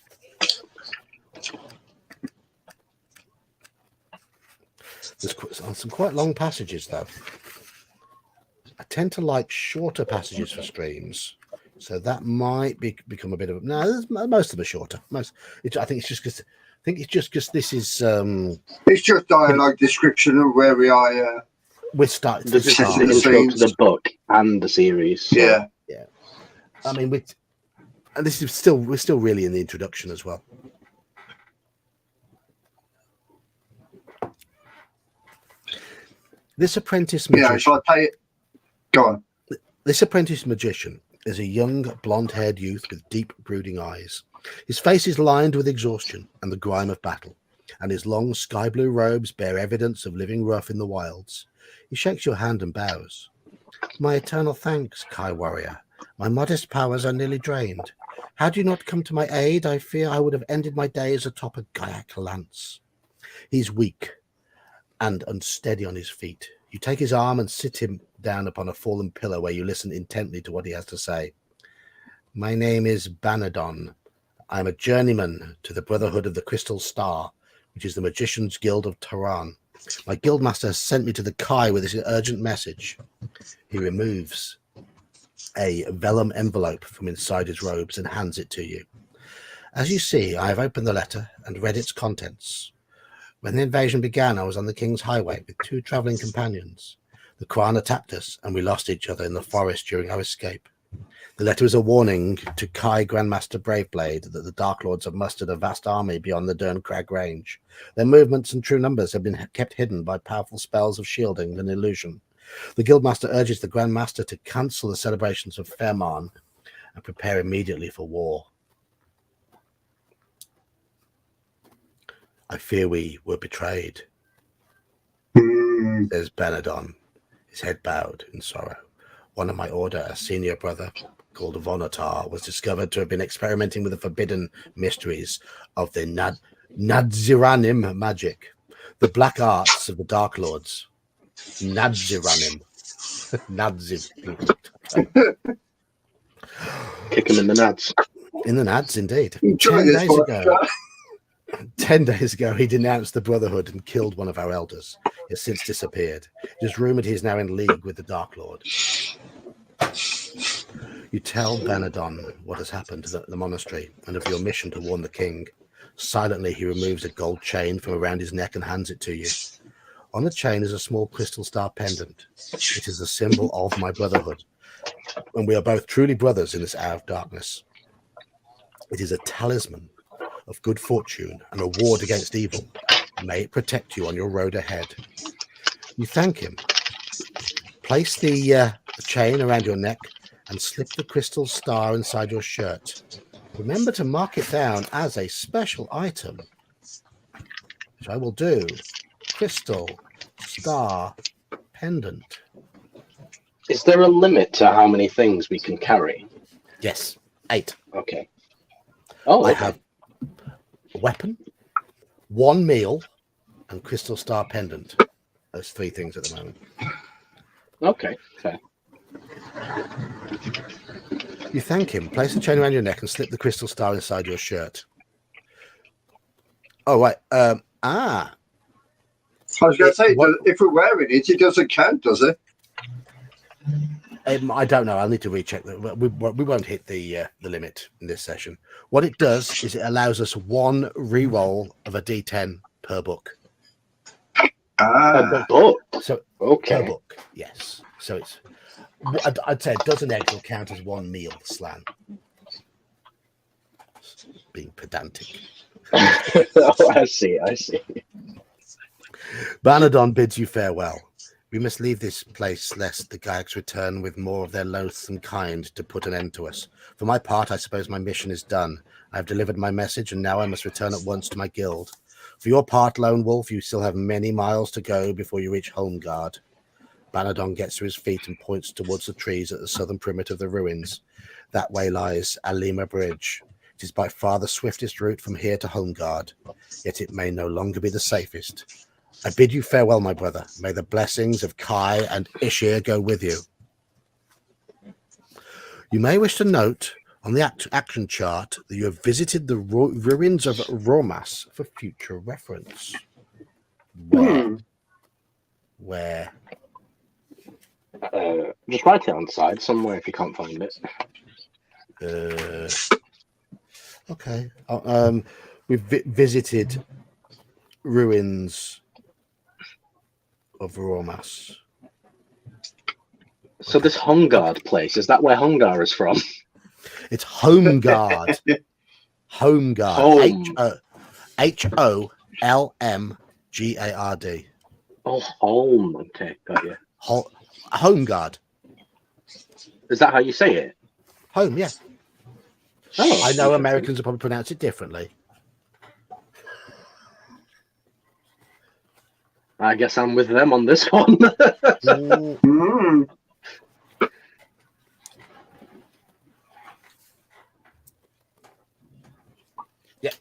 There's some quite long passages though. I tend to like shorter passages for streams, so that might become a bit of most of them are shorter. I think it's just because this is it's just dialogue description of where we are. Yeah, we're starting This is the intro to the book and the series. So. Yeah. I mean, and this is we're still really in the introduction as well. This apprentice magician. Yeah, shall I tell you? Go on. This apprentice magician is a young, blonde-haired youth with deep, brooding eyes. His face is lined with exhaustion and the grime of battle, and his long sky-blue robes bear evidence of living rough in the wilds. He shakes your hand and bows. "My eternal thanks, Kai warrior. My modest powers are nearly drained. Had you not come to my aid, I fear I would have ended my days atop a Gaiac lance." He's weak and unsteady on his feet. You take his arm and sit him down upon a fallen pillar where you listen intently to what he has to say. "My name is Banadon. I am a journeyman to the Brotherhood of the Crystal Star, which is the Magician's Guild of Tehran. My guildmaster has sent me to the Kai with this urgent message." He removes a vellum envelope from inside his robes and hands it to you. "As you see, I have opened the letter and read its contents. When the invasion began, I was on the King's Highway with 2 traveling companions. The Kran attacked us, and we lost each other in the forest during our escape. The letter is a warning to Kai Grandmaster Braveblade that the Dark Lords have mustered a vast army beyond the Derncrag range. Their movements and true numbers have been kept hidden by powerful spells of shielding and illusion. The Guildmaster urges the Grandmaster to cancel the celebrations of Fairman and prepare immediately for war." I fear we were betrayed, says Benadon, his head bowed in sorrow. One of my order, a senior brother called Vonatar, was discovered to have been experimenting with the forbidden mysteries of the Nadziranim magic, the black arts of the Dark Lords. Nadziranim. Nadziv. Kick him in the nads. In the Nads, indeed. Enjoy 10 this days one. ago, 10 days ago, he denounced the Brotherhood and killed one of our elders. He has since disappeared. It is rumored he is now in league with the Dark Lord. You tell Benadon what has happened to the monastery and of your mission to warn the king. Silently, he removes a gold chain from around his neck and hands it to you. On the chain is a small crystal star pendant. It is a symbol of my brotherhood, and we are both truly brothers in this hour of darkness. It is a talisman of good fortune and a ward against evil. May it protect you on your road ahead. You thank him. Place the chain around your neck and slip the crystal star inside your shirt. Remember to mark it down as a special item, which I will do. Crystal star pendant. Is there a limit to how many things we can carry? Yes, 8. Okay. Oh, I okay. have a weapon, 1 meal, and crystal star pendant. Those 3 things at the moment. Okay, fair. You thank him. Place the chain around your neck and slip the crystal star inside your shirt. Oh, right. I was going to say, if we're wearing it, it doesn't count, does it? I don't know. I'll need to recheck that. We won't hit the limit in this session. What it does is it allows us 1 re-roll of a D10 per book. The book. So Okay. per book, yes. So it's. I'd say a dozen eggs will count as 1 meal, Slan. Being pedantic. Oh, I see. Banadon bids you farewell. We must leave this place lest the Gygax return with more of their loathsome kind to put an end to us. For my part, I suppose my mission is done. I have delivered my message, and now I must return at once to my guild. For your part, Lone Wolf, you still have many miles to go before you reach Holmgard. Banadon gets to his feet and points towards the trees at the southern perimeter of the ruins. That way lies Alima Bridge. It is by far the swiftest route from here to Holmgard, yet it may no longer be the safest. I bid you farewell, my brother. May the blessings of Kai and Ishir go with you. You may wish to note on the action chart that you have visited the ruins of Romas for future reference. Where? Just write it on the side somewhere if you can't find it. Okay. We've visited ruins of Romas. So this Holmgard place, is that where Hongar is from? It's Holmgard. Holmgard. Holmgard. Oh, Holm. Okay, got you. Holmgard. Is that how you say it? Home, yeah. Oh, I know Americans will probably pronounce it differently. I guess I'm with them on this one. Yeah.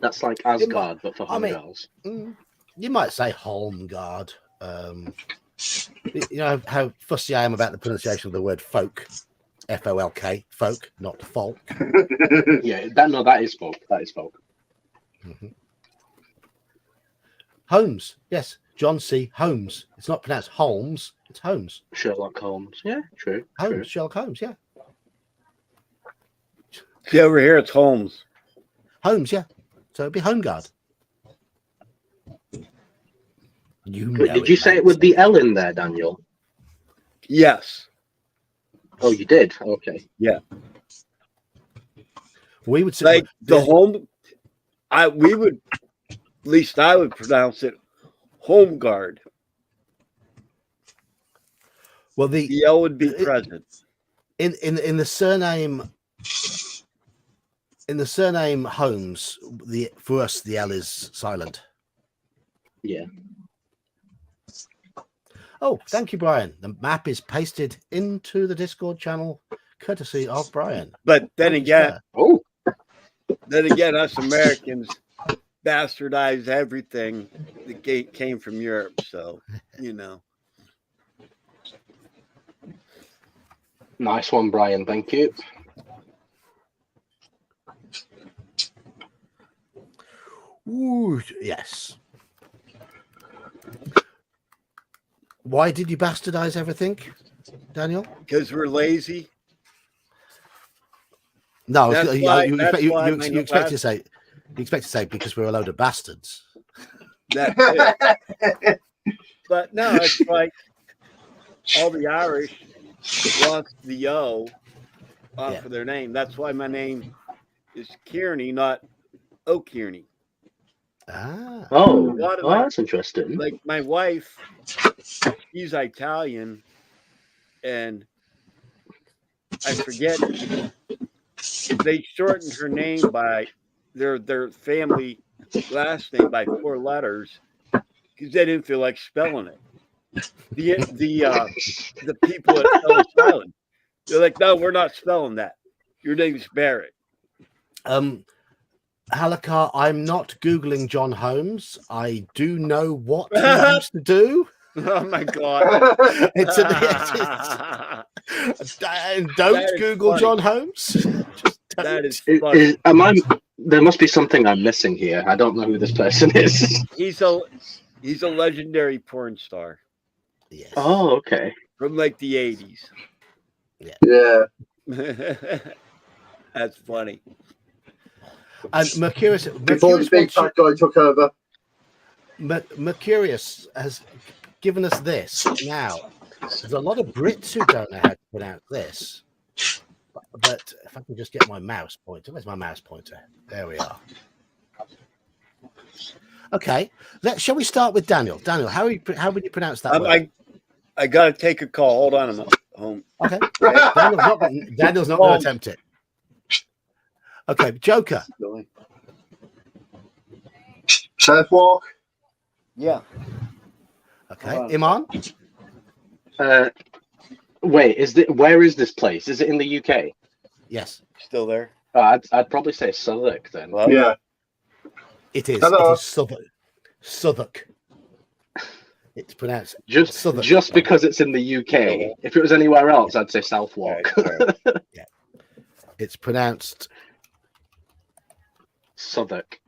That's like Asgard, but for Hongars. You might say Holmgard. You know how fussy I am about the pronunciation of the word folk. F-O-L-K, folk, not folk. Yeah, that is folk. That is folk. Mm-hmm. Holmes, yes. John C. Holmes. It's not pronounced Holmes, it's Holmes. Sherlock Holmes. Yeah, true. Holmes, true. Sherlock Holmes, yeah. See, over here, it's Holmes. Holmes, yeah. So it'd be Holmgard. Did you say it with the L in there, Daniel? Yes. Oh, you did? Okay. Yeah. We would say like the home. We would, at least I would pronounce it Holmgard. Well, the L would be present. In the surname. In the surname Holmes, for us the L is silent. Yeah. Oh, thank you, Brian. The map is pasted into the Discord channel, courtesy of Brian. But then Thank you, again, sir. Oh, us Americans bastardize everything that came from Europe. So, you know. nice one, Brian. Thank you. Ooh, yes. Why did you bastardize everything, Daniel? Because we're lazy. No, That's you, why- you, that's you, why you, my you expect to last- say, because we're a load of bastards. That's it. But no, it's like all the Irish lost the O off Yeah. of their name. That's why my name is Kearney, not O'Kearney. Ah, Oh, lot of my- that's interesting. Like my wife, she's Italian, and I forget they shortened her name by their family last name by 4 letters because they didn't feel like spelling it. The people at Ellis Island, they're like, no, we're not spelling that. Your name's Barrett. Halakar, I'm not Googling John Holmes. I do know what he used to do. Oh my god! It's don't That is Google funny. John Holmes. Just don't. That is funny. There must be something I'm missing here. I don't know who this person is. He's a legendary porn star Yes. Oh, okay. from like the 80s. Yeah. That's funny. And Mercurius Before the big fat guy took over. Mercurius has given us this. Now, there's a lot of Brits who don't know how to pronounce this. But if I can just get my mouse pointer. Where's my mouse pointer? There we are. Okay. Shall we start with Daniel? Daniel, how would you pronounce that word? I got to take a call. Hold on a minute. Home. Okay. Daniel's not going to attempt it. Okay, Joker. Southwark. Yeah. Okay, Hold Iman. Wait, where is this place? Is it in the UK? Yes, Still there? I'd probably say Southwark then. Well, Yeah. it is. Hello. It is Southwark. Southwark. It's pronounced Southwark. Just because it's in the UK. If it was anywhere else, I'd say Southwark. all right. It's pronounced Southwark.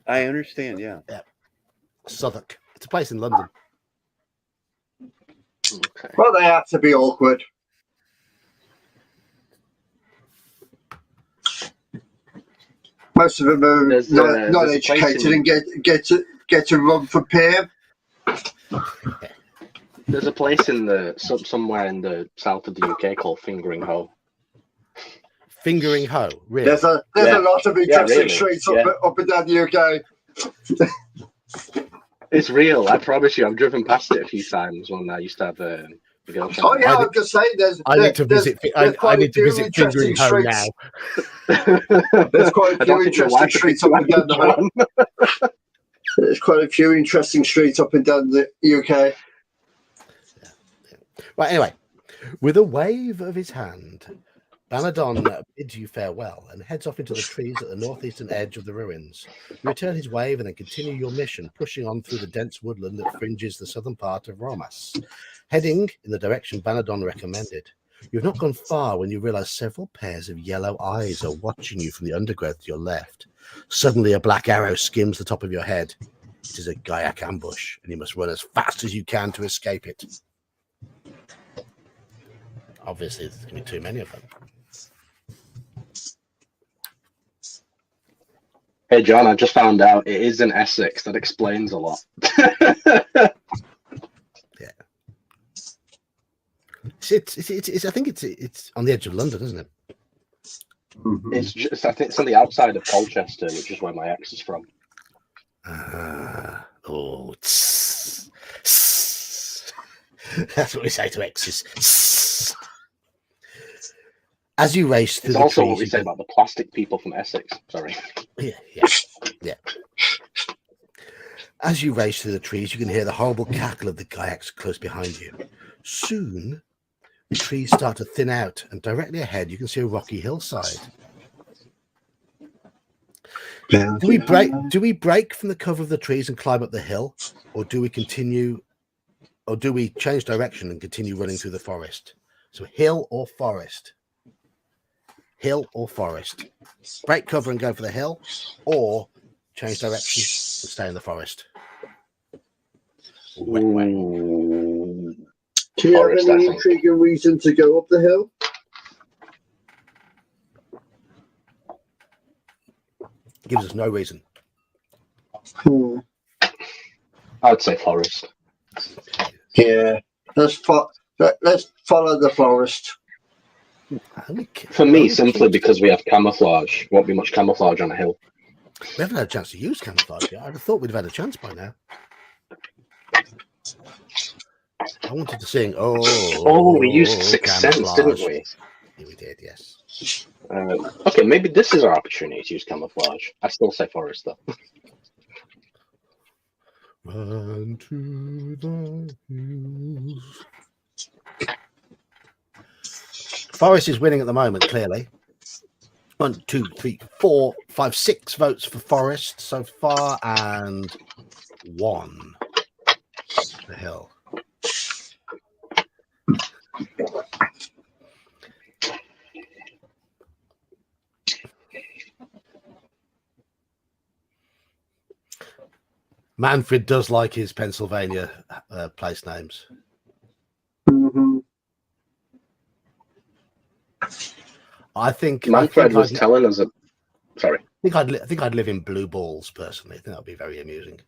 I understand. Yeah. Southwark. It's a place in London. Okay. Well, they had to be awkward. Most of them are There's not a place educated in- and get to run for peer. There's a place in somewhere in the south of the UK called Fingering Hoe. Fingering Hoe. Really? There's a Yeah. lot of interesting really. streets Yeah. up and down the UK. It's real. I promise you. I've driven past it a few times when I used to have a girlfriend. Oh yeah, I I'm just saying. I need to visit. I need to visit Fingering Hoe now. There's quite I a few don't think your interesting wife would be streets too up and down the happy, John. There's quite a few interesting streets up and down the UK. Right. Anyway, with a wave of his hand, Banadon bids you farewell and heads off into the trees at the northeastern edge of the ruins. You return his wave and then continue your mission, pushing on through the dense woodland that fringes the southern part of Romas, heading in the direction Banadon recommended. You've not gone far when you realize several pairs of yellow eyes are watching you from the undergrowth to your left. Suddenly, a black arrow skims the top of your head. It is a Gaiac ambush, and you must run as fast as you can to escape it. Obviously, there's going to be too many of them. Hey, John, I just found out it is in Essex. That explains a lot. It's I think it's on the edge of London, isn't it? It's just, I think it's on the outside of Colchester, which is where my ex is from. Oh, tss, tss. That's what we say to exes. Tss. As you race through It's the also trees, what we say about the plastic people from Essex. Sorry. yeah. As you race through the trees, you can hear the horrible cackle of the kayaks close behind you. Soon, the trees start to thin out, and directly ahead, you can see a rocky hillside. Do we break from the cover of the trees and climb up the hill, or do we continue, or do we change direction and continue running through the forest? So hill or forest? Hill or forest? Break cover and go for the hill, or change direction and stay in the forest? Ooh. Do you have Forest, I any think. intriguing reason to go up the hill? Gives us no reason. I would say forest. Yeah, let's follow the forest. For me, simply because we have camouflage. Won't be much camouflage on a hill. We haven't had a chance to use camouflage yet. I'd have thought we'd have had a chance by now. I wanted to sing. Oh, we used Sixth Sense, didn't we? Yeah, we did, yes. Okay, maybe this is our opportunity to use camouflage. I still say forest, though. Run to the hills. Forest is winning at the moment, clearly. 1, 2, 3, 4, 5, 6 votes for Forest so far, and 1 the hill. Manfred does like his Pennsylvania place names. Mm-hmm. I think Manfred was I'd, telling us. Sorry. I think I'd live in Blue Balls personally. I think that would be very amusing.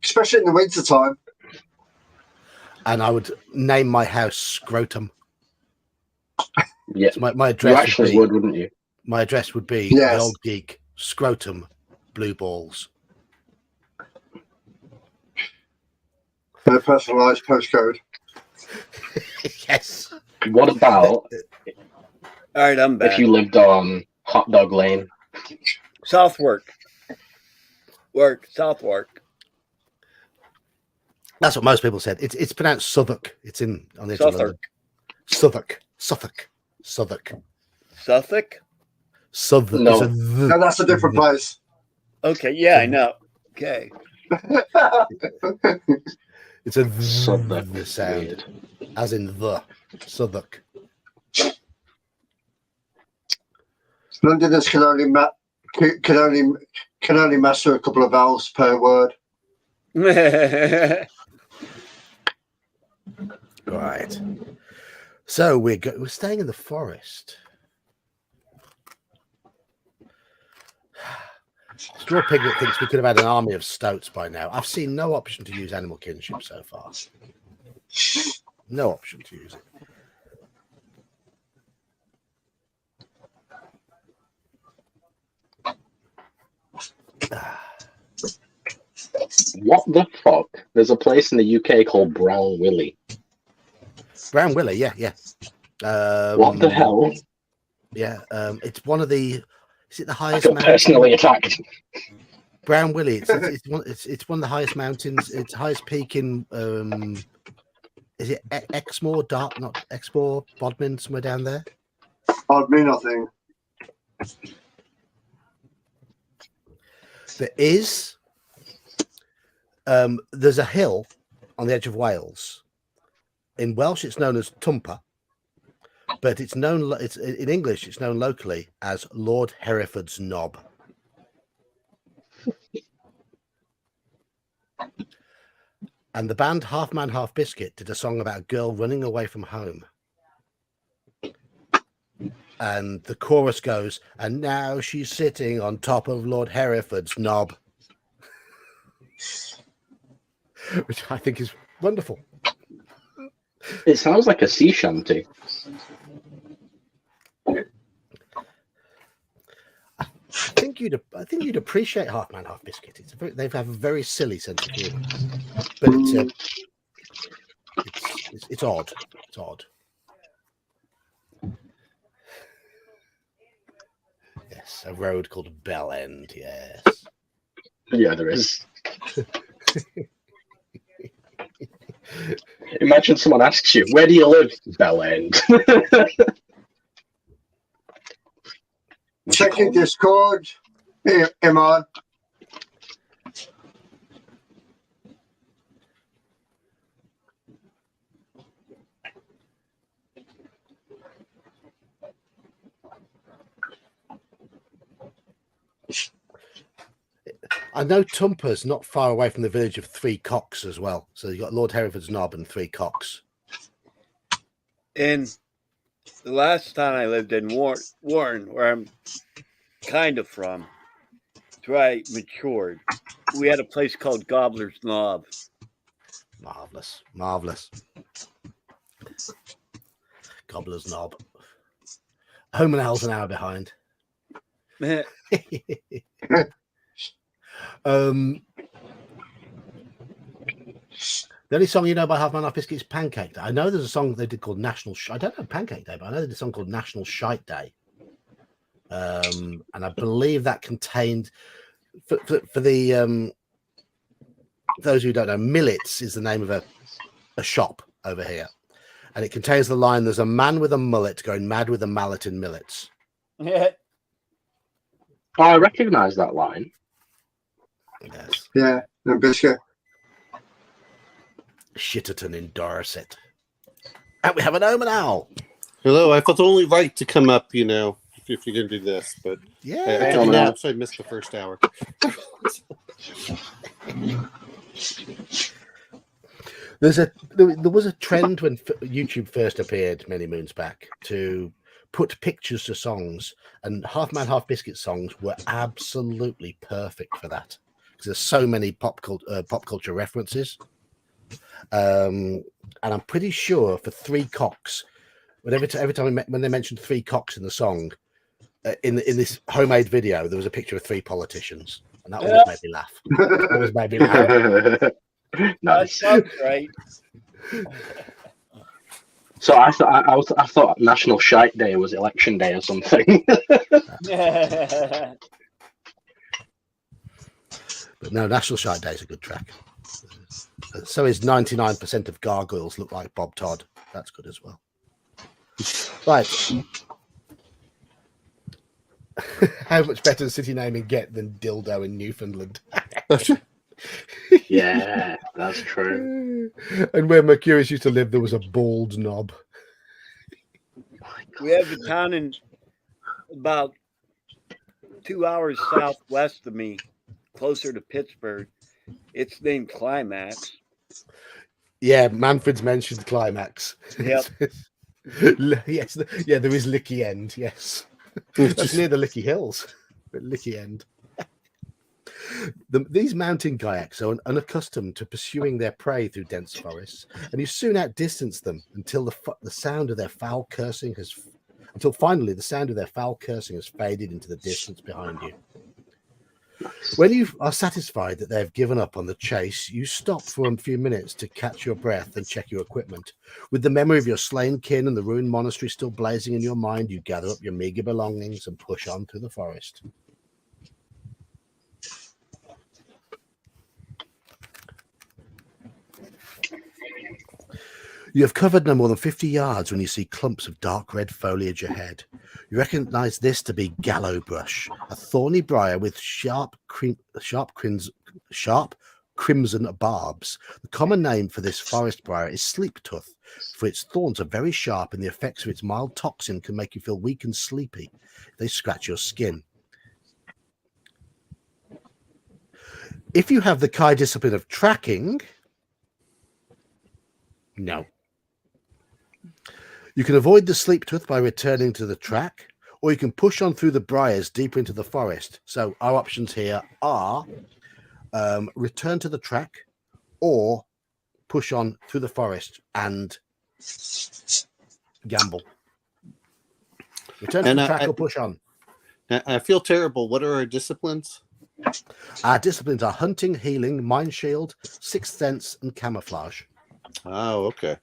Especially in the winter time. And I would name my house Scrotum. Yeah, So my you address actually would, wouldn't you? My address would be Yes. The Old Geek, Scrotum, Blue Balls. And a personalised postcode. Yes. What about All right, I'm back. if you lived on Hot Dog Lane? Southwark. Southwark. That's what most people said. It's pronounced Southwark. It's on the edge of London. Southwark. Southwark. Suffolk? Southwark. No. It's a th. No, that's a different place. Okay, yeah, I know. Okay. It's a th Southwark. sound, Weird. as in the Southwark. Londoners can only master a couple of vowels per word. Right. So we're staying in the forest. Straw Piglet thinks we could have had an army of stoats by now. I've seen no option to use animal kinship so far. No option to use it. What the fuck? There's a place in the UK called Brown Willy. Brown Willy, yeah. What the hell? Yeah, it's one of the. Is it the I highest feel mountain? personally attacked. Brown Willy. It's one of the highest mountains. It's the highest peak in. Is it Exmoor? Not Exmoor, Bodmin, somewhere down there. I'd mean nothing. There is. There's a hill on the edge of Wales. In Welsh, it's known as Tumpa, but it's known. It's in English. It's known locally as Lord Hereford's Knob. And the band Half Man Half Biscuit did a song about a girl running away from home. And the chorus goes, and now she's sitting on top of Lord Hereford's knob. Which I think is wonderful. It sounds like a sea shanty. I think you'd appreciate Half Man Half Biscuit. They have a very silly sense of humor, but it's odd. It's odd. Yes, a road called Bell End. Yes. Yeah, there is. Imagine someone asks you, "Where do you live?" Bell End. Check your Discord. Iman. I know Tumpa's not far away from the village of Three Cocks as well. So you've got Lord Hereford's Knob and Three Cocks. And the last time I lived in Warren, where I'm kind of from, where I matured, we had a place called Gobbler's Knob. Marvelous, marvelous. Gobbler's Knob. Home and Owl's an hour behind. The only song you know by Half Man Half Biscuit is Pancake Day. I know there's a song they did called National. I don't know Pancake Day, but I know they did a song called National Shite Day. And I believe that contained for the those who don't know, Millets is the name of a shop over here, and it contains the line, "There's a man with a mullet going mad with a mallet in millets." Yeah. Oh, I recognise that line. Yes. Yeah, and Biscuit. Shitterton in Dorset. And we have an Home and Owl. Hello, I felt only right to come up, if you're going to do this, but I Yeah. took a nap, so I missed the first hour. There was a trend when YouTube first appeared many moons back to put pictures to songs, and Half Man Half Biscuit songs were absolutely perfect for that because there's so many pop culture references. And I'm pretty sure for Three Cocks, every time when they mentioned Three Cocks in the song, in this homemade video, there was a picture of three politicians, and that always made me laugh. Always made me laugh. Nice. That sounds right. So I thought National Shite Day was election day or something. But no, National Shite Day is a good track. So is 99% of Gargoyles Look Like Bob Todd. That's good as well. Right. How much better does city naming get than dildo in Newfoundland? Yeah, that's true. And where Mercurius used to live, there was a bald knob. We have a town in about 2 hours southwest of me, closer to Pittsburgh. It's named Climax. Yeah, Manfred's mentioned Climax. Yep. Yes, yeah, there is Licky End. Yes, that's near the Licky Hills, but Licky End. These mountain kayaks are unaccustomed to pursuing their prey through dense forests, and you soon outdistance them until the sound of their foul cursing until finally the sound of their foul cursing has faded into the distance behind you. When you are satisfied that they have given up on the chase, you stop for a few minutes to catch your breath and check your equipment. With the memory of your slain kin and the ruined monastery still blazing in your mind, you gather up your meager belongings and push on through the forest. You have covered no more than 50 yards when you see clumps of dark red foliage ahead. You recognize this to be gallow brush, a thorny briar with sharp crimson barbs. The common name for this forest briar is sleep tooth, for its thorns are very sharp and the effects of its mild toxin can make you feel weak and sleepy. They scratch your skin. If you have the Kai discipline of tracking, no. You can avoid the sleep tooth by returning to the track, or you can push on through the briars deeper into the forest. So our options here are return to the track or push on through the forest and gamble. Return to the track or push on. I feel terrible. What are our disciplines? Our disciplines are hunting, healing, mind shield, sixth sense, and camouflage. Oh, okay.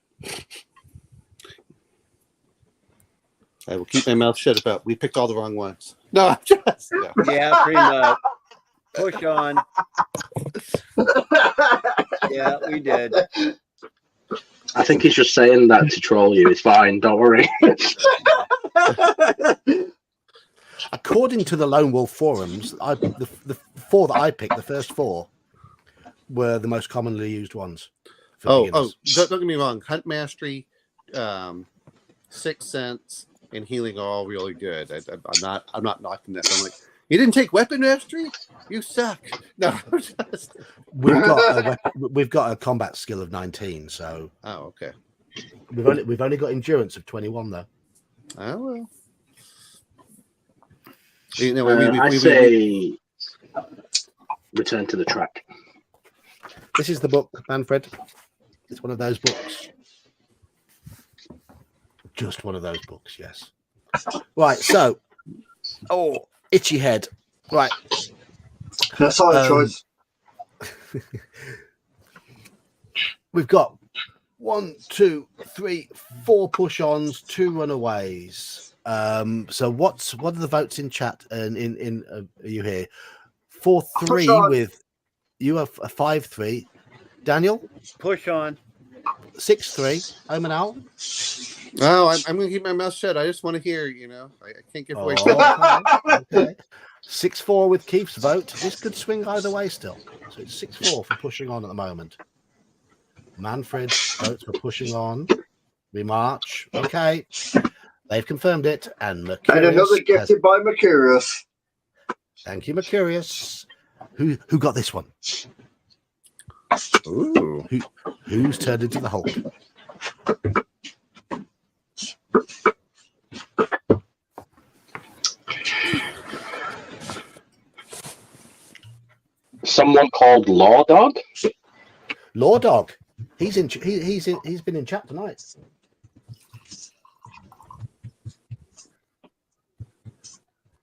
I will keep my mouth shut about. We picked all the wrong ones. No, I'm just. Yeah, pretty much. Push on. Yeah, we did. I think he's just saying that to troll you. It's fine. Don't worry. According to the Lone Wolf forums, the four that I picked, the first four, were the most commonly used ones. For beginners. Don't get me wrong. Hunt Mastery, Sixth Sense, and Healing are all really good. I'm not knocking this. I'm like, you didn't take Weapon Mastery? You suck. No, we've got a combat skill of 19, so okay. We've only got endurance of 21 though. Oh well. You know, I say return to the track. This is the book, Manfred. It's one of those books. Just one of those books, yes. Right, so itchy head. Right. That's our choice. We've got 1, 2, 3, 4 push-ons, 2 runaways. So what are the votes in chat? And in are you here? 4-3 with you have a 5-3. Daniel? Push on. 6-3. Omanal? Oh, I'm going to keep my mouth shut. I just want to hear, I can't give away. Okay. 6-4 with Keith's vote. This could swing either way still. So it's 6-4 for pushing on at the moment. Manfred votes for pushing on. We march. Okay. They've confirmed it. And Mercurius. And another gifted by Mercurius. Thank you, Mercurius. Who got this one? Ooh. Who's turned into the Hulk? Someone called Law Dog. Law Dog. He's been in chat tonight.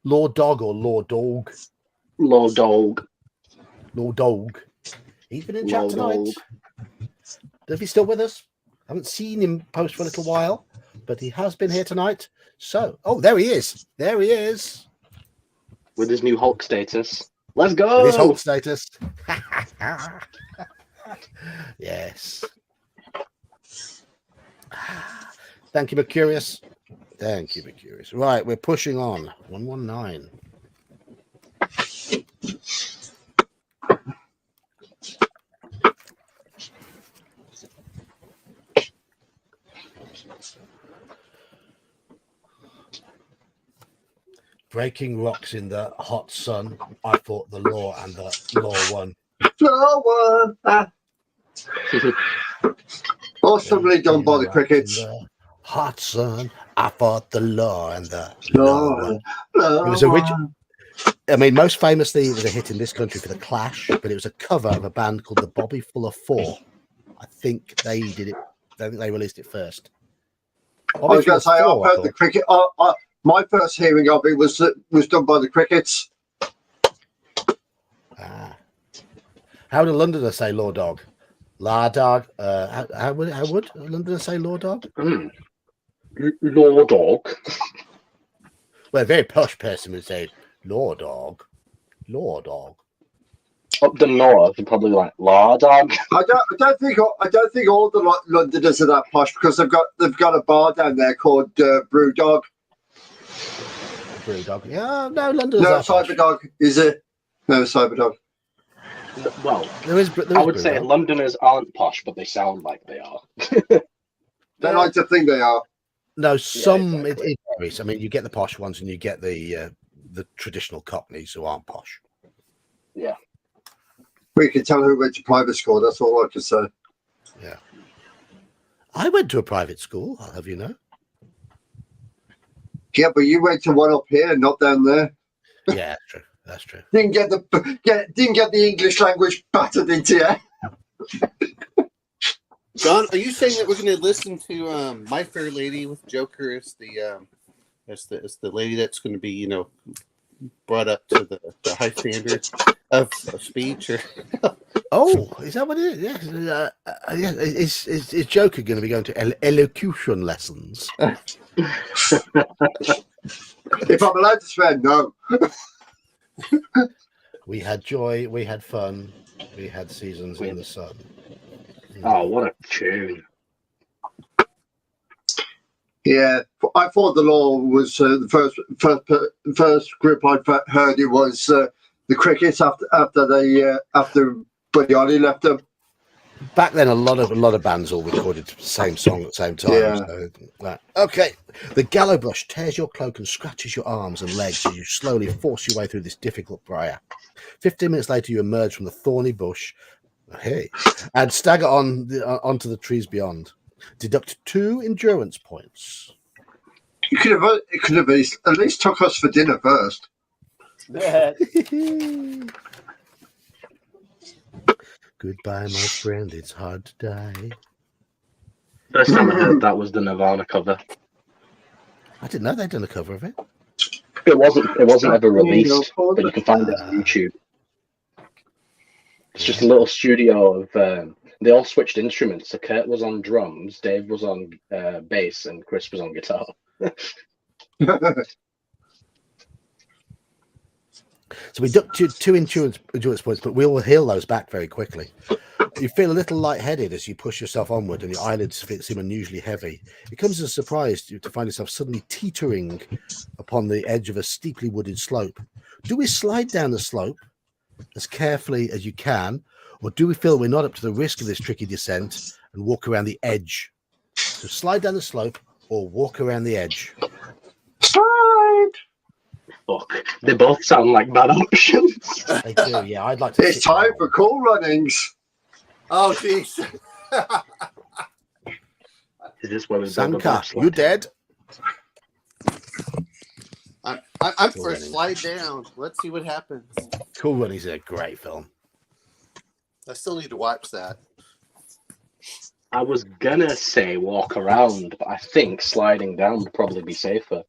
Law Dog or Law Dog? Law Dog. Law Dog. He's been in chat Law tonight. Dog. If he's still with us, haven't seen him post for a little while, but he has been here tonight. So, there he is. There he is. With his new Hulk status. Let's go. With his Hulk status. Yes. Thank you, Mercurius. Thank you, Mercurius. Right, we're pushing on. 119. Breaking rocks in the hot sun. I fought the law and the law won. Awesomely done by the crickets. The hot sun. I fought the law and the law won. It was original. I mean, most famously, it was a hit in this country for the Clash, but it was a cover of a band called the Bobby Fuller Four. I think they did it. I think they released it first. I was going to say, I've heard the cricket. My first hearing of it was done by the crickets. How would a Londoner say law dog? La dog. How would a Londoner say law dog? Law Dog. Well, a very posh person would say law dog. Law dog. Up the north, you're probably like Law Dog. I don't think all the Londoners are that posh because they've got a bar down there called Brew Dog. Brew Dog. Yeah, no, Londoners. No, are posh. Cyber Dog is it? No, Cyber Dog. Well, there is I would Brew say Dog. Londoners aren't posh, but they sound like they are. They like to think they are. No, some exactly. it varies. I mean, you get the posh ones, and you get the traditional Cockneys who aren't posh. Yeah. We can tell who went to private school. That's all I can say. Yeah. I went to a private school. I'll have you know. Yeah, but you went to one up here, not down there. Yeah, that's true. That's true. Didn't get the English language battered into you. John, are you saying that we're going to listen to My Fair Lady with Joker as the lady that's going to be, brought up to the high standard of speech? Or Oh, is that what it is? Yeah. Yeah. Is Joker going to be going to elocution lessons? If I'm allowed to swear, no. We had joy, we had fun, we had seasons in the sun. Oh, what a tune! Yeah, I thought the law was the first group I'd heard it was the Crickets after Buddy Holly left them. Back then, a lot of bands all recorded the same song at the same time. Yeah. So, right. Okay, the gallow brush tears your cloak and scratches your arms and legs as you slowly force your way through this difficult briar. 15 minutes later, you emerge from the thorny bush, and stagger onto the trees beyond. Deduct 2 endurance points. It could have at least took us for dinner first. Goodbye, my friend. It's hard to die. First time I heard that was the Nirvana cover. I didn't know they'd done a cover of it. It wasn't ever released, but you can find it on YouTube. It's just a little studio of. They all switched instruments. So Kurt was on drums, Dave was on bass, and Chris was on guitar. So we deduct 2 endurance points, but we will heal those back very quickly. You feel a little lightheaded as you push yourself onward, and your eyelids seem unusually heavy. It comes as a surprise to find yourself suddenly teetering upon the edge of a steeply wooded slope. Do we slide down the slope as carefully as you can, or do we feel we're not up to the risk of this tricky descent and walk around the edge? So slide down the slope or walk around the edge. Slide! Fuck. They both sound like bad options. They do, yeah. I'd like to. It's time for cool runnings. Oh, jeez. Is this where we've Sanka, you dead? I'm for a slide down. Let's see what happens. Cool Runnings is a great film. I still need to watch that. I was gonna say walk around, but I think sliding down would probably be safer.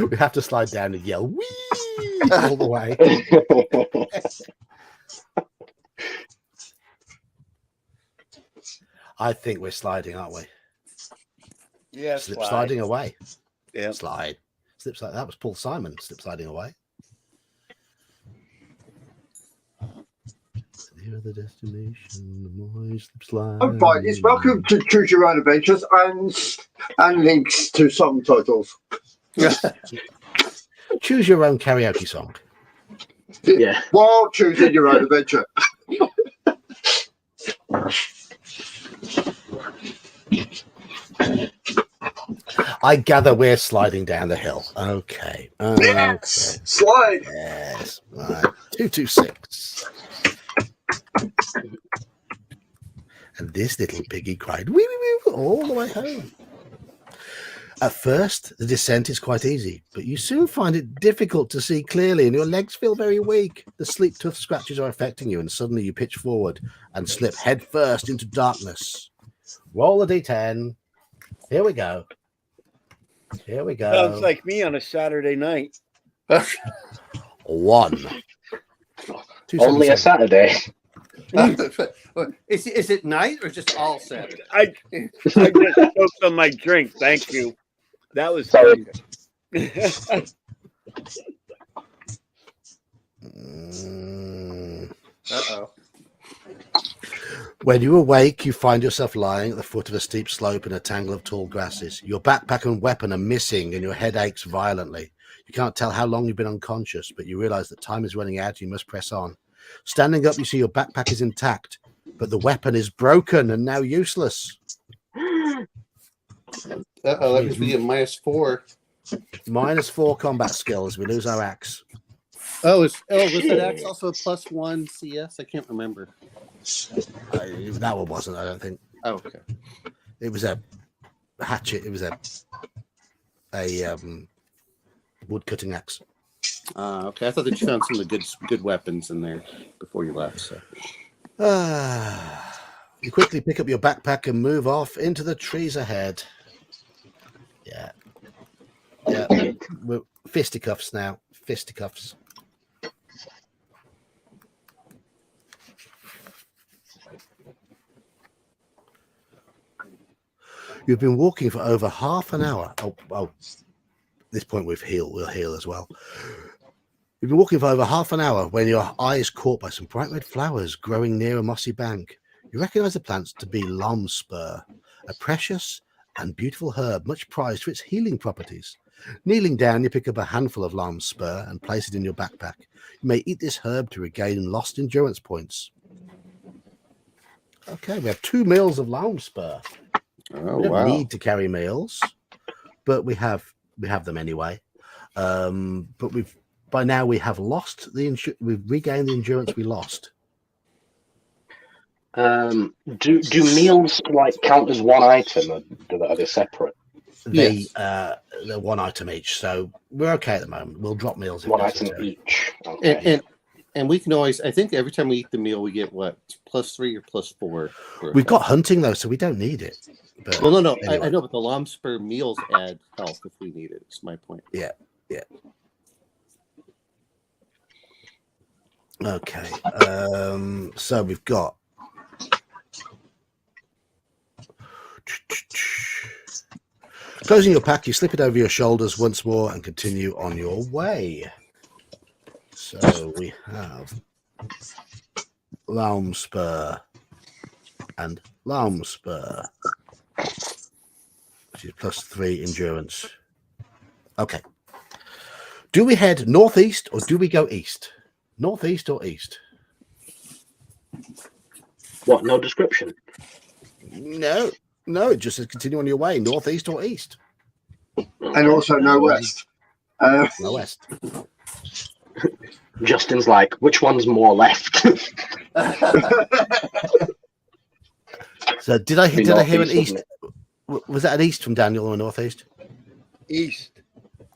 We have to slide down and yell "wee" all the way. I think we're sliding, aren't we? Yeah, Sliding away. Yeah. Slide. Slip slide. That was Paul Simon. Slip sliding away. Near the destination, the more you slip slide. I'm fine. It's welcome to Choose Your Own Adventures and links to song titles. Choose your own karaoke song. Yeah. While choosing your own adventure. I gather we're sliding down the hill. Okay. Yes! Slide! Yes. Right. 226. And this little piggy cried wee, wee, wee, all the way home. At first, the descent is quite easy, but you soon find it difficult to see clearly and your legs feel very weak. The sleep tooth scratches are affecting you, and suddenly you pitch forward and slip head first into darkness. Roll a d10. Here we go. Here we go. Sounds like me on a Saturday night. 1. Only a Saturday. Is it night or just all Saturday? I just choked on my drink. Thank you. That was Sorry. Uh-oh. When you awake, you find yourself lying at the foot of a steep slope in a tangle of tall grasses. Your backpack and weapon are missing and your head aches violently. You can't tell how long you've been unconscious, but you realize that time is running out and you must press on. Standing up, you see your backpack is intact, but the weapon is broken and now useless. Uh-oh, that could be a -4. -4 combat skills. We lose our axe. Was that axe also a +1 CS? I can't remember. That one wasn't, I don't think. Oh, okay. It was a hatchet. It was a wood cutting axe. Okay. I thought that you found some of the good weapons in there before you left. So. You quickly pick up your backpack and move off into the trees ahead. Yeah. We're fisticuffs now. Fisticuffs. You've been walking for over half an hour. Oh, at this point we'll heal as well. We've been walking for over half an hour when your eye is caught by some bright red flowers growing near a mossy bank. You recognize the plants to be larkspur, a precious and beautiful herb much prized for its healing properties. Kneeling down, you pick up a handful of larkspur and place it in your backpack. You may eat this herb to regain lost endurance points. Okay, we have 2 meals of larkspur. Oh, We don't wow. need to carry meals, but we have them anyway. But by now we have lost we've regained the endurance we lost. Do meals like count as one item, or are they separate? They're 1 item each, so we're okay at the moment. We'll drop meals if One item necessary. each. Okay. And we can always, I think every time we eat the meal, we get what, +3 or +4? We've got hunting though, so we don't need it. But Well, no. anyway. I know, but the larkspur meals add health if we need it. Is my point. Yeah. Okay. So we've got closing your pack, you slip it over your shoulders once more and continue on your way. So we have larkspur and larkspur, which is +3 endurance. Okay. Do we head northeast or do we go east? Northeast or east? What? No description. No, it just says continue on your way, northeast or east. And also no west. No west. Justin's like, which one's more left? So did I hear an northeast, east? Was that an east from Daniel or a northeast? East.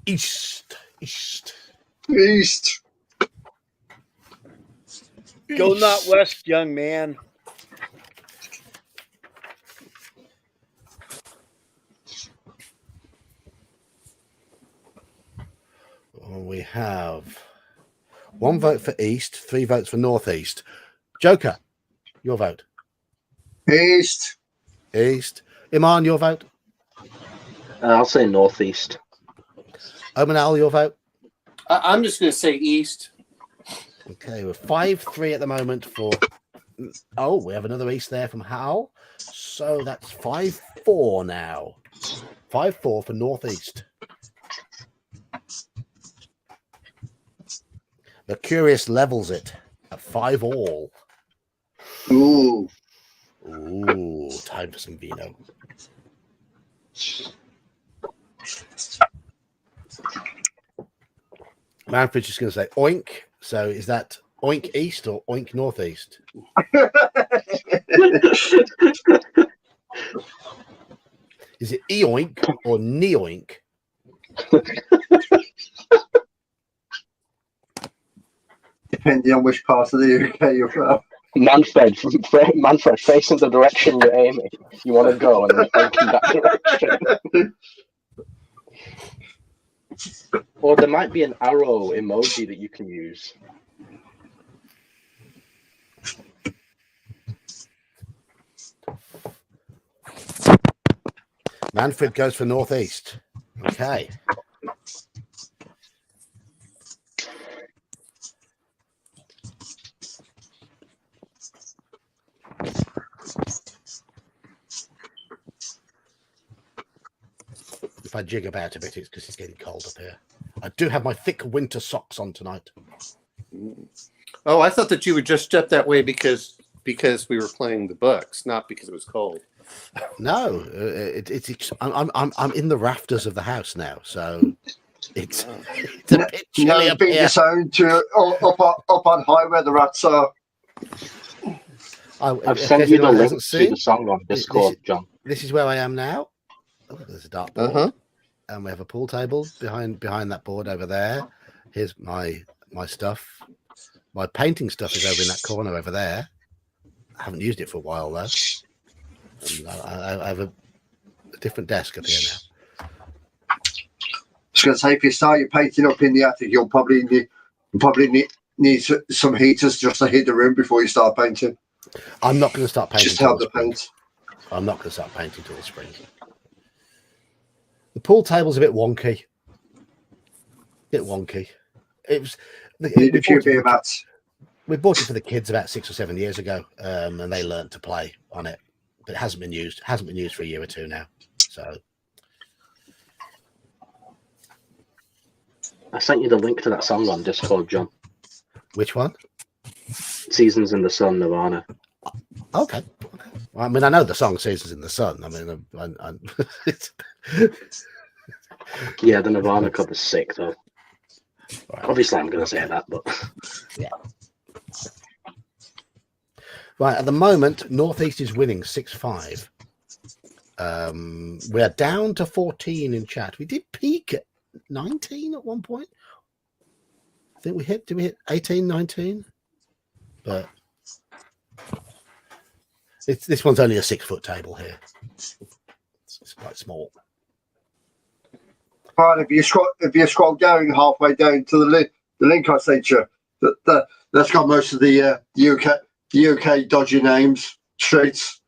East. East. Go not west, young man. We have 1 vote for east, 3 votes for northeast. Joker, your vote. East. East. Iman, your vote. I'll say northeast. Omanal, your vote. I'm just going to say east. Okay, we're 5-3 at the moment for. Oh, we have another east there from Hal. So that's 5-4 now. 5-4 for northeast. Mercurius levels it at 5-all. Ooh. Ooh, time for some vino. Manfred's just going to say oink. So is that oink east or oink northeast? Is it e-oink or ne-oink? Depending on which part of the UK you're from. Manfred, facing the direction you're aiming. You want to go and think in that direction. Or there might be an arrow emoji that you can use. Manfred goes for northeast. Okay. If I jig about a bit, it's because it's getting cold up here. I do have my thick winter socks on tonight. Oh, I thought that you would just step that way because we were playing the books, not because it was cold. No, I'm in the rafters of the house now, so it's a bit chilly No, up being here. disowned to up on high where the rats are. I've sent you the link to the song on Discord, John. This is where I am now. Oh, there's a dartboard, Uh-huh. and we have a pool table behind that board over there. Here's my stuff. My painting stuff is over in that corner over there. I haven't used it for a while though. And I have a different desk up here now. I was going to say, if you start your painting up in the attic, you'll probably need some heaters just to heat the room before you start painting. I'm not going to start painting. Just help till the paint. I'm not going to start painting till the spring. The pool table's a bit wonky. It was Need a few beer mats. We bought it for the kids about 6 or 7 years ago, and they learned to play on it. But it hasn't been used. Hasn't been used for a year or two now. So I sent you the link to that song on Discord, John. which one? Seasons in the Sun, Nirvana. Okay. Well, I mean, I know the song "Seasons in the Sun." I mean, Yeah, the Nirvana cover's sick, though. Right. Obviously, I'm going to say that, but Right, at the moment, Northeast is winning 6-5. We're down to 14 in chat. We did peak at 19 at one point. I think did we hit 18, 19? But this one's only a 6-foot table here. It's quite small. Right, if you scroll down halfway down to the link I sent you, that's got most of the UK dodgy names, streets.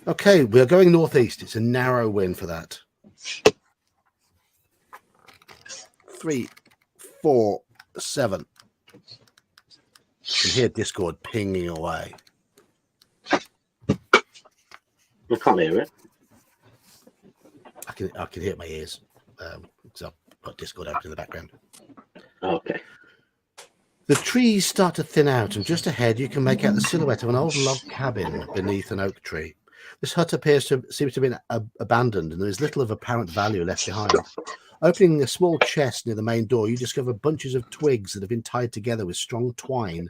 Okay, we're going Northeast. It's a narrow win for that. 3, 4, 7. You can hear Discord pinging away. I can't hear it. I can hear it in my ears. So I've got Discord open in the background. Okay. The trees start to thin out, and just ahead you can make out the silhouette of an old log cabin beneath an oak tree. This hut seems to have been abandoned, and there is little of apparent value left behind. Opening a small chest near the main door, you discover bunches of twigs that have been tied together with strong twine.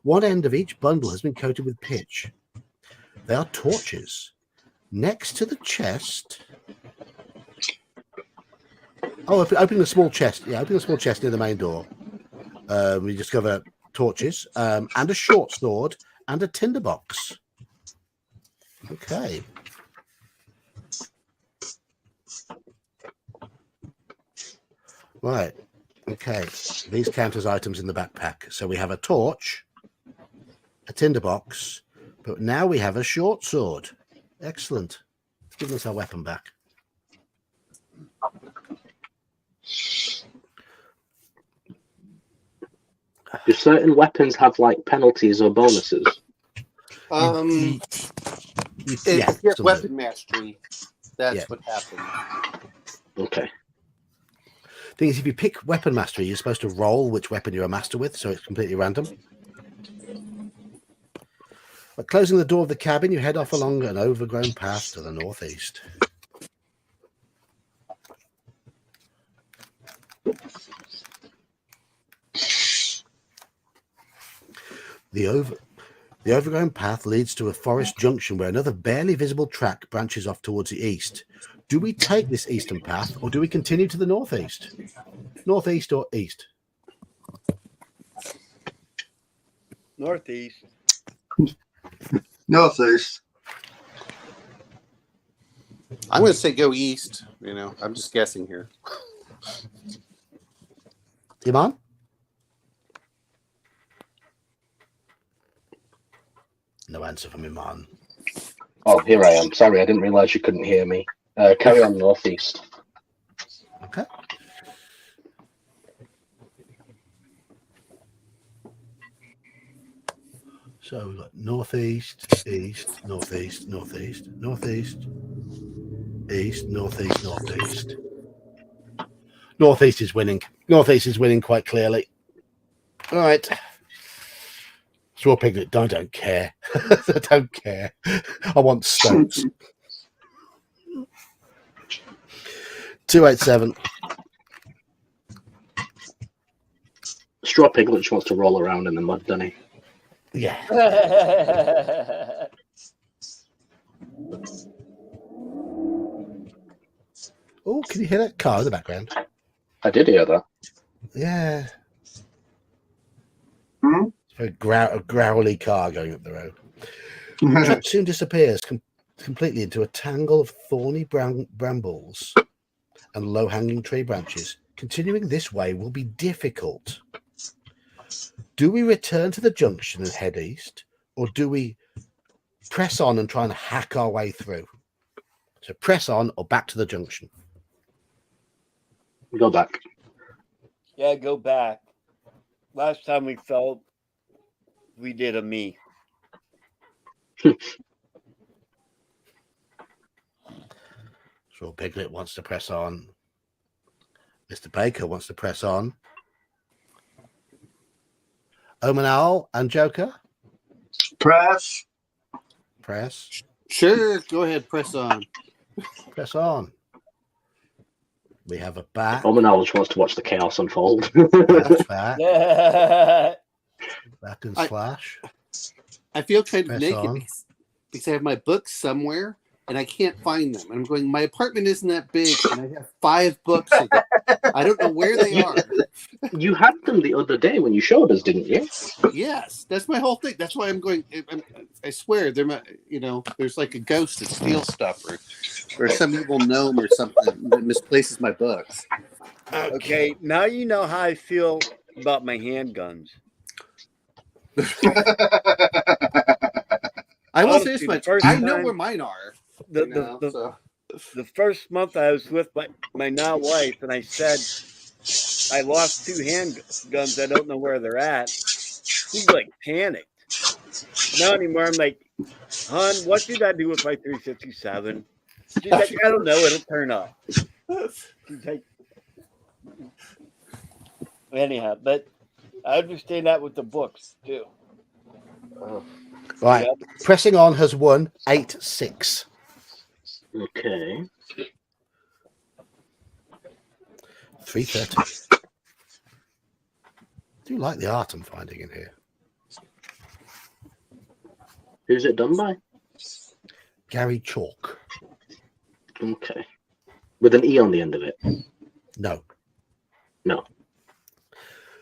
One end of each bundle has been coated with pitch. They are torches. Next to the chest... Oh, opening a small chest. Yeah, opening a small chest near the main door. We discover torches and a short sword and a tinderbox. Okay. Right. Okay. These count as items in the backpack. So we have a torch, a tinderbox, but now we have a short sword. Excellent. Give us our weapon back. Do certain weapons have like penalties or bonuses? If you get weapon mastery, that's what happens. Okay. Thing is, if you pick weapon mastery, you're supposed to roll which weapon you're a master with, so it's completely random. But closing the door of the cabin, you head off along an overgrown path to the northeast. The overgrown path leads to a forest junction where another barely visible track branches off towards the east. Do we take this eastern path, or do we continue to the northeast? Northeast or east? Northeast. Northeast. I'm going to say go east. You know, I'm just guessing here. Iman? No answer from Iman. Oh, here I am. Sorry, I didn't realise you couldn't hear me. Carry on northeast. Okay. So we've got northeast, east, northeast, northeast, northeast, east, northeast, northeast. Northeast is winning. Northeast is winning quite clearly. All right. Straw Piglet, I don't care. I don't care. I want stones. 287. Straw Piglet just wants to roll around in the mud, doesn't he? Yeah. Oh, can you hear that car in the background? I did hear that. Yeah. Hmm? It's a growly car going up the road. It soon disappears completely into a tangle of thorny brambles and low-hanging tree branches. Continuing this way will be difficult. Do we return to the junction and head east, or do we press on and try and hack our way through? So press on or back to the junction. Go back. Yeah, go back. Last time we felt we did a me. So Piglet wants to press on. Mr. Baker wants to press on. Omen Owl and Joker? Press. Press. Sure, go ahead, press on. Press on. We have a back. Omenal just wants to watch the chaos unfold. That's back. Yeah. Back and I- slash. I feel kind of Press naked on. because I have my books somewhere and I can't find them. And I'm going, my apartment isn't that big and I have 5 books of them. I don't know where they are. You had them the other day when you showed us, didn't you? Yes, that's my whole thing. That's why I'm going. I swear, there's like a ghost that steals stuff, or some evil gnome or something that misplaces my books. Okay, now you know how I feel about my handguns. I will say Honestly, this the much: first I know time- where mine are. The first month I was with my now wife, and I said I lost 2 handguns. I don't know where they're at. She's like panicked. Not anymore. I'm like, hon, what did I do with my 357? She's like, I don't know. It'll turn up. She's like, anyhow, but I understand that with the books too. Right. Yep. Pressing on has won 8-6. Okay. 3:30. I do like the art I'm finding in here. Who's it done by? Gary Chalk. Okay. With an E on the end of it. No. No.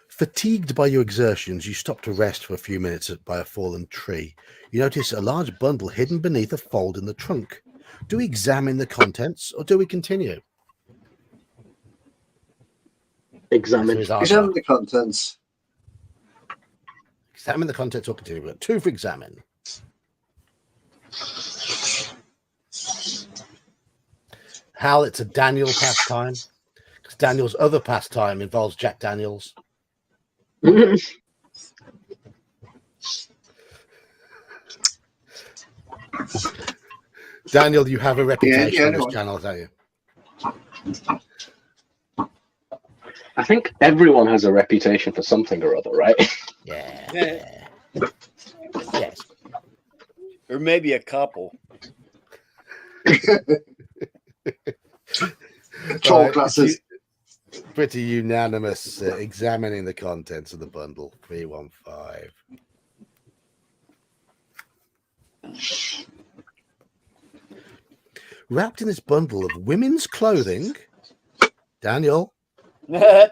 Fatigued by your exertions, you stop to rest for a few minutes by a fallen tree. You notice a large bundle hidden beneath a fold in the trunk. Do we examine the contents or do we continue? Examine. Answer is Examine either. the contents. Examine the contents or continue. We've got 2 for examine. Hal, it's a Daniel pastime. Because Daniel's other pastime involves Jack Daniels. Daniel, you have a reputation yeah, on this no. channel, don't you? I think everyone has a reputation for something or other, right? Yeah. Yeah. Yes. Or maybe a couple. Troll Right, classes. Pretty unanimous examining the contents of the bundle. 315. Wrapped in this bundle of women's clothing, Daniel. I've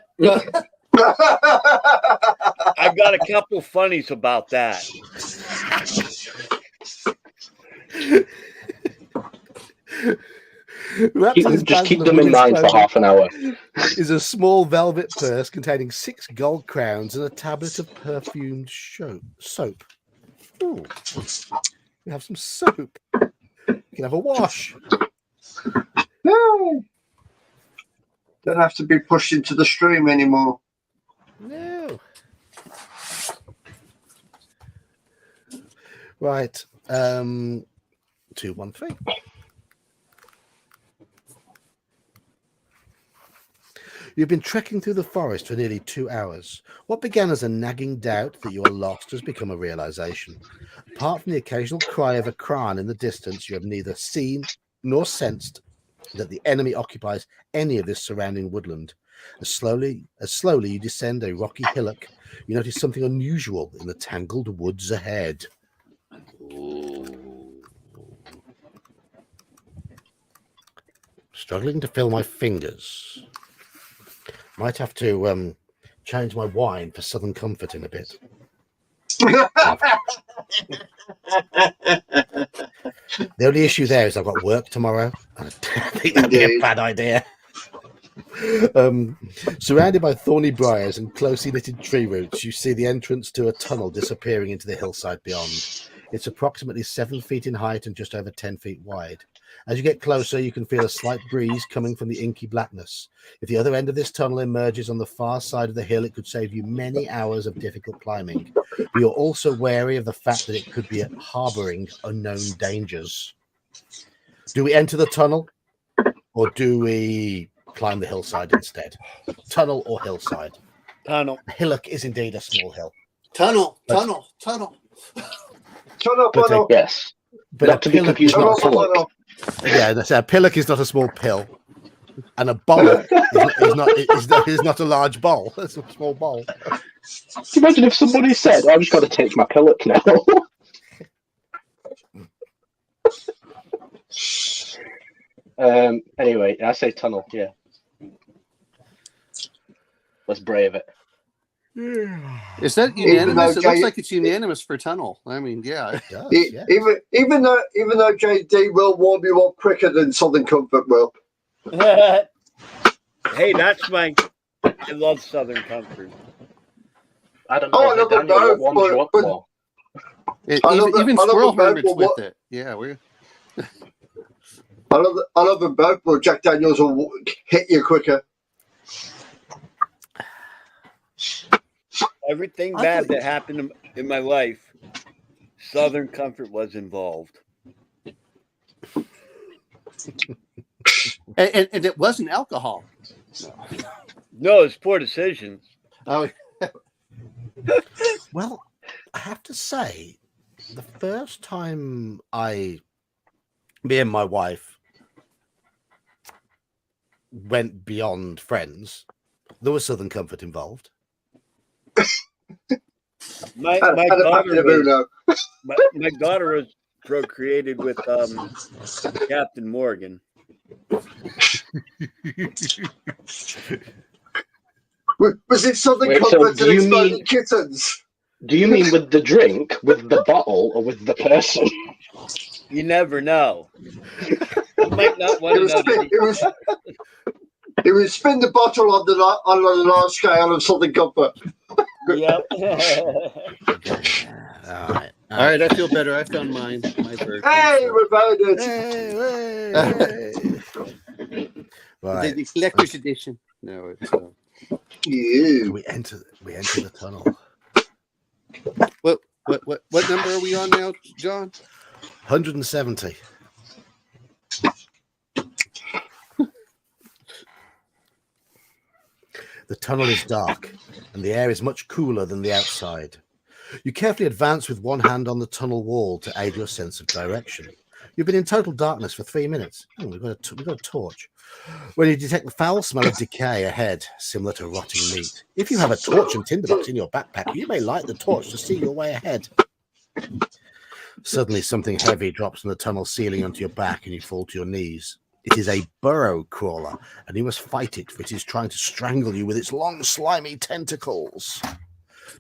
got a couple funnies about that. Wrapped in this Just keep bundle of them in women's mind for clothing half an hour. is a small velvet purse containing 6 gold crowns and a tablet of perfumed soap. Ooh. We have some soap. You can have a wash. No. Don't have to be pushed into the stream anymore. No. Right. 213. You've been trekking through the forest for nearly 2 hours. What began as a nagging doubt that you are lost has become a realization. Apart from the occasional cry of a Kran in the distance, you have neither seen nor sensed that the enemy occupies any of this surrounding woodland. As slowly you descend a rocky hillock, you notice something unusual in the tangled woods ahead. Struggling to feel my fingers. Might have to change my wine for Southern Comfort in a bit. The only issue there is I've got work tomorrow. I think that'd be a Indeed. bad idea. Surrounded by thorny briars and closely knitted tree roots, you see the entrance to a tunnel disappearing into the hillside beyond. It's approximately 7 feet in height and just over 10 feet wide. As you get closer, you can feel a slight breeze coming from the inky blackness. If the other end of this tunnel emerges on the far side of the hill, it could save you many hours of difficult climbing. But you're also wary of the fact that it could be harboring unknown dangers. Do we enter the tunnel, or do we climb the hillside instead? Tunnel or hillside? Tunnel. A hillock is indeed a small hill. Tunnel. But- Tunnel. Yes. But Not to be confused with a pillock. yeah, that's a pillock is not a small pill, and a bowl is not a large bowl. It's a small bowl. Imagine if somebody said, "I've just got to take my pillock now." Anyway, I say tunnel. Yeah. Let's brave it. Is that Even unanimous? though It looks Jay- like it's unanimous for tunnel. I mean, yeah. It does, yeah. Even though JD will warm you up quicker than Southern Comfort will. Hey, that's my. I love Southern Comfort. I don't know. Oh, I love them Daniel, what both, warms you up but- more? I love Even it- I love Squirrel it both, Hermit's but with what- it. Yeah, we're. I love them both, but Jack Daniels will hit you quicker. Everything I bad think- that happened in my life, Southern Comfort was involved. And it wasn't alcohol. No, it's poor decisions. Oh, Well, I have to say, the first time me and my wife went beyond friends, there was Southern Comfort involved. My And a pack daughter of was, Uno. my daughter was procreated with Captain Morgan. Was it Southern Wait, so Comfort do and you Exploding mean- Kittens? Do you mean with the drink, with the bottle, or with the person? You never know. You might not want It to was, know. it was spin the bottle on the large scale of Southern Comfort. Yep. All right. all right. I feel better. I found mine. My version. Hey, we found it. The Right. collector's edition. No, it's. You. We enter the tunnel. What number are we on now, John? 170. The tunnel is dark, and the air is much cooler than the outside. You carefully advance with one hand on the tunnel wall to aid your sense of direction. You've been in total darkness for 3 minutes. We've got a torch. When you detect the foul smell of decay ahead, similar to rotting meat. If you have a torch and tinderbox in your backpack, you may light the torch to see your way ahead. Suddenly, something heavy drops from the tunnel ceiling onto your back, and you fall to your knees. It is a burrow crawler, and you must fight it, for it is trying to strangle you with its long, slimy tentacles. Do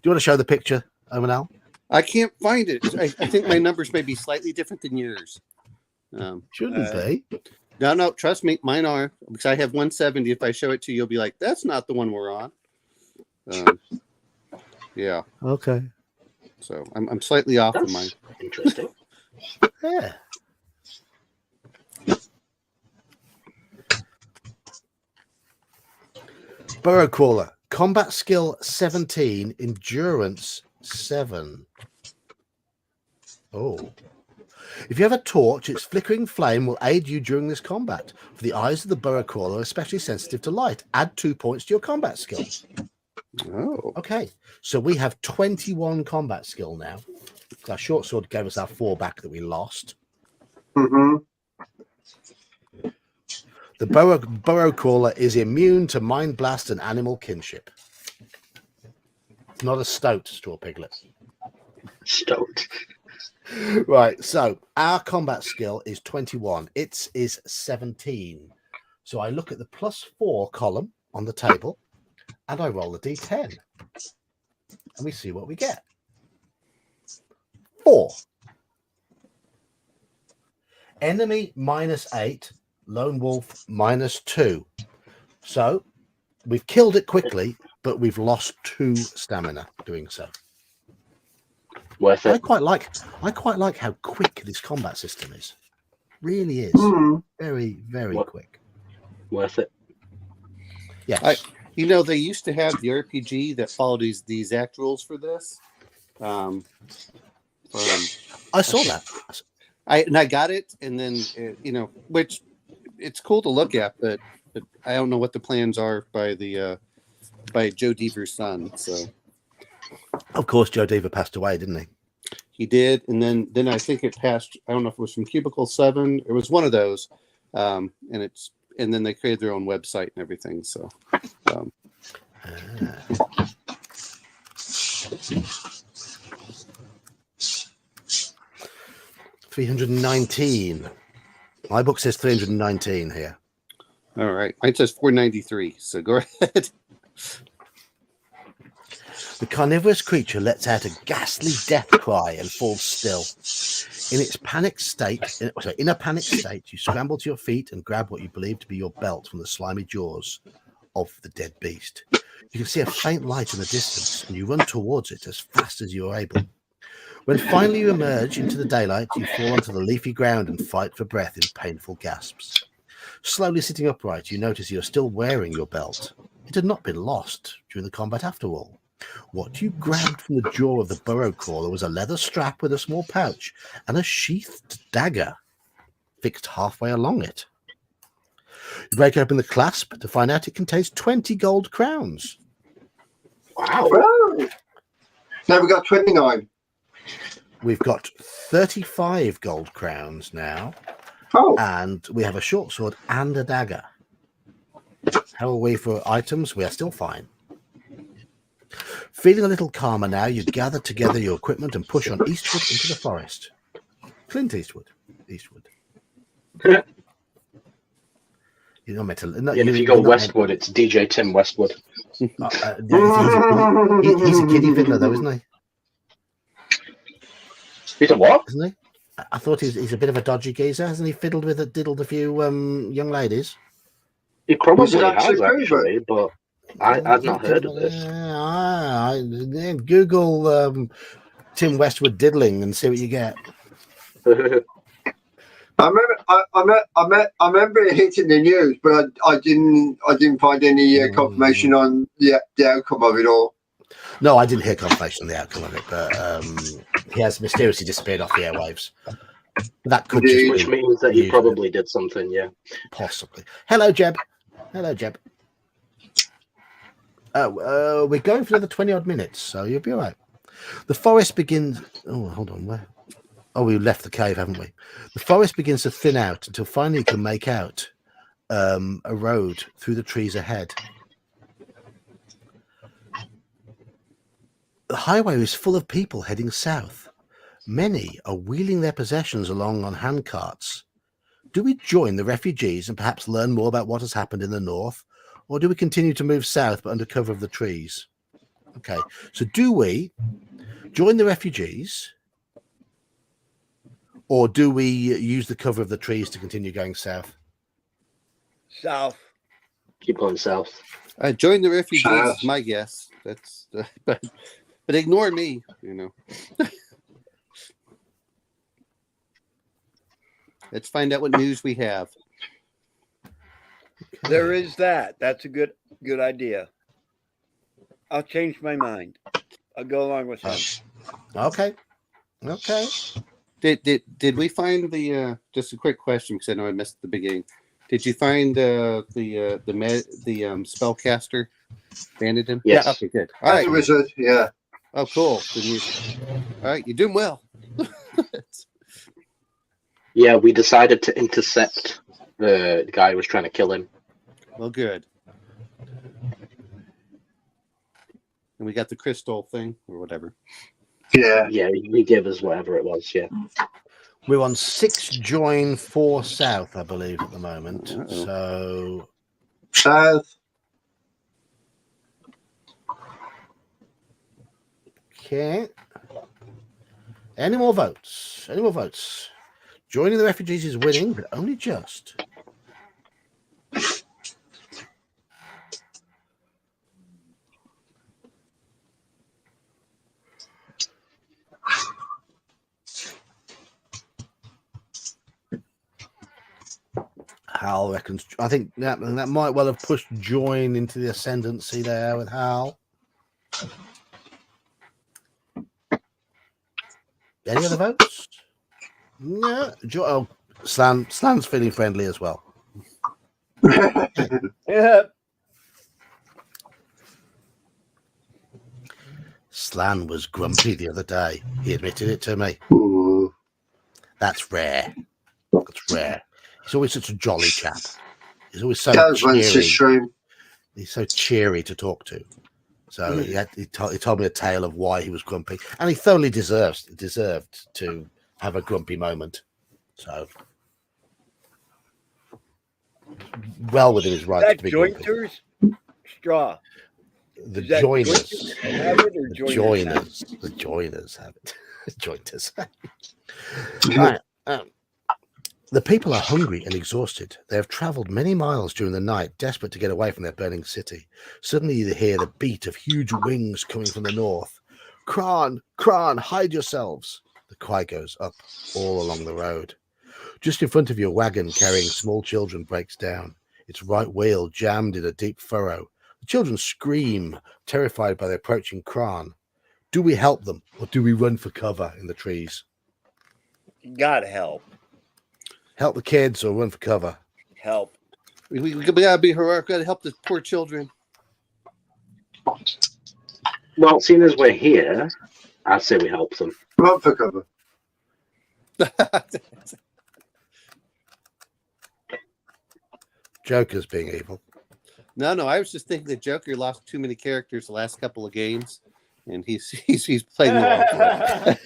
you want to show the picture, Omanal? I can't find it. I think my numbers may be slightly different than yours. Shouldn't be. No, trust me, mine are, because I have 170. If I show it to you, you'll be like, "That's not the one we're on." Yeah. Okay. So I'm slightly off of mine. That's interesting. Yeah. Burrow crawler, combat skill 17, endurance 7. Oh. If you have a torch, its flickering flame will aid you during this combat. For the eyes of the burrow crawler are especially sensitive to light. Add 2 points to your combat skill. Oh. Okay, so we have 21 combat skill now. Our short sword gave us our 4 back that we lost. Mm-hmm. The burrow crawler is immune to mind blast and animal kinship. It's not a stoat, straw piglet. Stoked. Right, so our combat skill is 21. Its is 17. So I look at the +4 column on the table and I roll a d10. And we see what we get. 4. Enemy -8, lone wolf -2. So we've killed it quickly, but we've lost 2 stamina doing so. Worth I it. quite like how quick this combat system is. Really is. Very, very What? quick. Worth it. Yes. You know, they used to have the RPG that followed these act rules for this. I saw that. I got it, and then which it's cool to look at, but I don't know what the plans are by Joe Deaver's son. So Of course, Joe Deaver passed away, didn't he? he did, and then I think it passed. I don't know if it was from Cubicle 7. It was one of those, and then they created their own website and everything. So. 319. My book says 319 here. All right. Mine says 493. So go ahead. The carnivorous creature lets out a ghastly death cry and falls still. In a panicked state, you scramble to your feet and grab what you believe to be your belt from the slimy jaws of the dead beast. You can see a faint light in the distance, and you run towards it as fast as you are able. When finally you emerge into the daylight, you fall onto the leafy ground and fight for breath in painful gasps. Slowly sitting upright, you notice you are still wearing your belt. It had not been lost during the combat after all. What you grabbed from the jaw of the burrow crawler was a leather strap with a small pouch and a sheathed dagger fixed halfway along it. You break open the clasp to find out it contains 20 gold crowns. Wow. Wow. Now we got 29. We've got 35 gold crowns now, Oh, and we have a short sword and a dagger. How are we for items? We are still fine. Feeling a little calmer now, you gather together your equipment and push on eastward into the forest. Clint Eastwood. You're not meant to. No, Yeah, if you go westward, it's DJ Tim Westwood. He's a kiddie fiddler, though, isn't he? He's a what? Isn't he? I thought he's a bit of a dodgy geezer. Hasn't he diddled a few young ladies? He probably Was it has, actually actually, but I've not heard of this. Google Tim Westwood diddling and see what you get. I remember it hitting the news, but I didn't find any confirmation on the outcome of it all. No, I didn't hear confirmation of the outcome of it, but he has mysteriously disappeared off the airwaves. That could just Which means that he probably did something, yeah. Possibly. Hello, Jeb. We're going for another 20-odd minutes, so you'll be all right. The forest begins... Oh, hold on. Where? Oh, we left the cave, haven't we? The forest begins to thin out until finally you can make out a road through the trees ahead. The highway is full of people heading south. Many are wheeling their possessions along on handcarts. Do we join the refugees and perhaps learn more about what has happened in the north? Or do we continue to move south but under cover of the trees? Okay, so do we join the refugees? Or do we use the cover of the trees to continue going south? South. Keep going south. Join the refugees is my guess. That's but ignore me, Let's find out what news we have. There is that. That's a good idea. I'll change my mind. I'll go along with him. Okay. Did we find the just a quick question because I know I missed the beginning. Did you find the spellcaster banded him? Yes. Yeah. Okay. Good. All right. Wizard, yeah. Oh, cool. All right. You're doing well. Yeah, we decided to intercept the guy who was trying to kill him. Well, good. And we got the crystal thing or whatever. Yeah. Yeah, he gave us whatever it was, yeah. We're on 6 join 4 south, I believe, at the moment. Uh-oh. So South. okay. Any more votes? Joining the refugees is winning, but only just. Hal reckons. I think that might well have pushed Join into the ascendancy there with Hal. Any other votes? No. Slan's feeling friendly as well. Yeah. Slan was grumpy the other day. He admitted it to me. Ooh. That's rare. That's rare. He's always such a jolly chap. He's always so That was when it's cheery. a stream. He's so cheery to talk to. So he told me a tale of why he was grumpy, and he thoroughly deserved to have a grumpy moment. So well within his right That to be grumpy. jointers straw. The Is that joiners, jointers have it or the joiners have it. Jointers. Right. The people are hungry and exhausted. They have travelled many miles during the night, desperate to get away from their burning city. Suddenly you hear the beat of huge wings coming from the north. Kran, Kran, hide yourselves. The cry goes up all along the road. Just in front of you, a wagon carrying small children breaks down. Its right wheel jammed in a deep furrow. The children scream, terrified by the approaching Kran. Do we help them, or do we run for cover in the trees? You gotta help. Help the kids or run for cover? Help. We gotta be heroic. Gotta help the poor children. Well, seeing as we're here, I'd say we help them. Run for cover. Joker's being evil. No, I was just thinking that Joker lost too many characters the last couple of games, and he's played the wrong.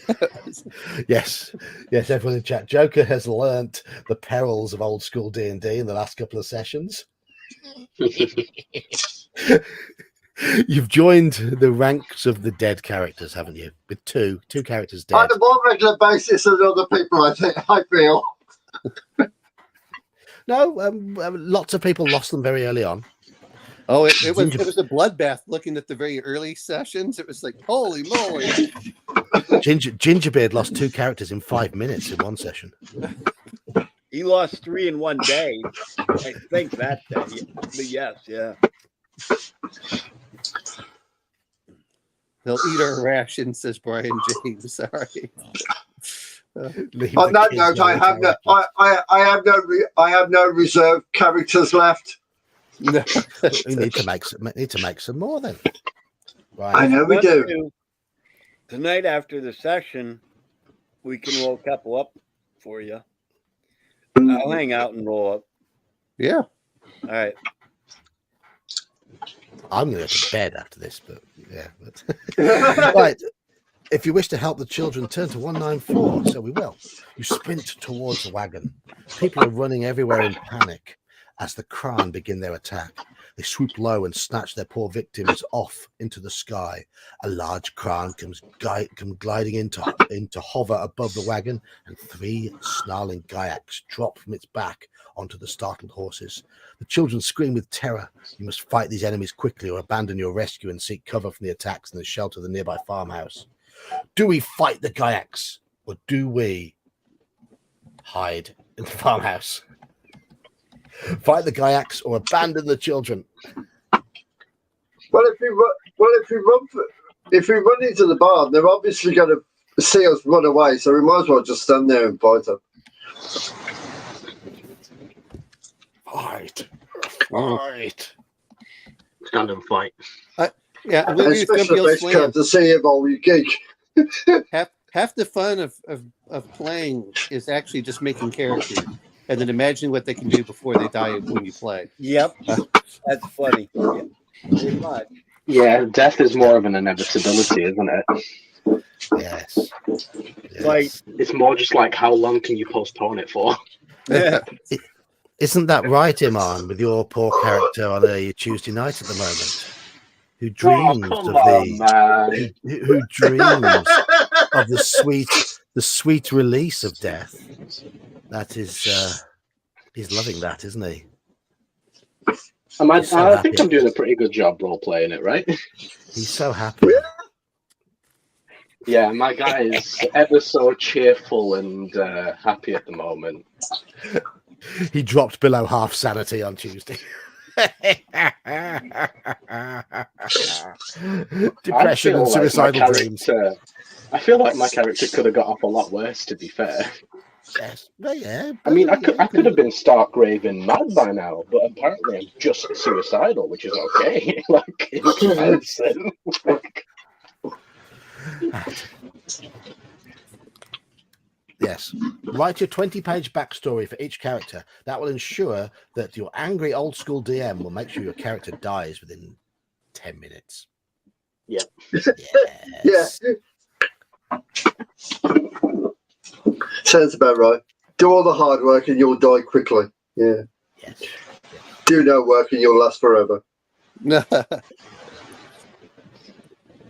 Yes, everyone in chat. Joker has learnt the perils of old school D&D in the last couple of sessions. You've joined the ranks of the dead characters, haven't you? With two characters dead. On a more regular basis than other people, I feel. No, lots of people lost them very early on. Oh, it was a bloodbath. Looking at the very early sessions, it was like, holy moly! Gingerbeard lost 2 characters in 5 minutes in one session. He lost 3 in one day. I think that day. But yes, yeah. They'll eat our rations, says Brian James. Sorry. On that note, I have no reserve characters left. No. We need to make some more then. Right. I know we do. Tonight after the session, we can roll a couple up for you. I'll hang out and roll up. Yeah. All right. I'm going to go to bed after this, but yeah. But right. If you wish to help the children, turn to 194. So we will. You sprint towards the wagon. People are running everywhere in panic as the Kran begin their attack. They swoop low and snatch their poor victims off into the sky. A large Kran comes gliding into hover above the wagon, and 3 snarling Gyaks drop from its back onto the startled horses. The children scream with terror. You must fight these enemies quickly or abandon your rescue and seek cover from the attacks in the shelter of the nearby farmhouse. Do we fight the Gyaks, or do we hide in the farmhouse? Fight the Gyaks or abandon the children. Well, if we run into the barn, they're obviously going to see us run away. So we might as well just stand there and fight them. Fight. Stand and fight. Yeah, And especially the best courtesy of all you geek. half the fun of playing is actually just making characters and then imagining what they can do before they die when you play. Yep. That's funny. Yeah. Pretty much. Yeah, death is more of an inevitability, isn't it? Yes. Like, It's more just like how long can you postpone it for? yeah. Isn't that right, Iman, with your poor character on a Tuesday night at the moment? Who dreams who dreams of the sweet release of death. That is he's loving that, isn't he? I think I'm doing a pretty good job role playing it, right? He's so happy. Yeah, my guy is ever so cheerful and happy at the moment. He dropped below half sanity on Tuesday. Depression and suicidal dreams. I feel like my character could have got off a lot worse, to be fair. Yes, well, yeah. I mean, I could have been stark raving mad by now, but apparently I'm just suicidal, which is okay. Like, in comparison. Yes. Write your 20-page backstory for each character. That will ensure that your angry old school DM will make sure your character dies within 10 minutes. Yeah. Yes. Yeah. Sounds about right. Do all the hard work and you'll die quickly. Yeah. Yes. Do no work and you'll last forever.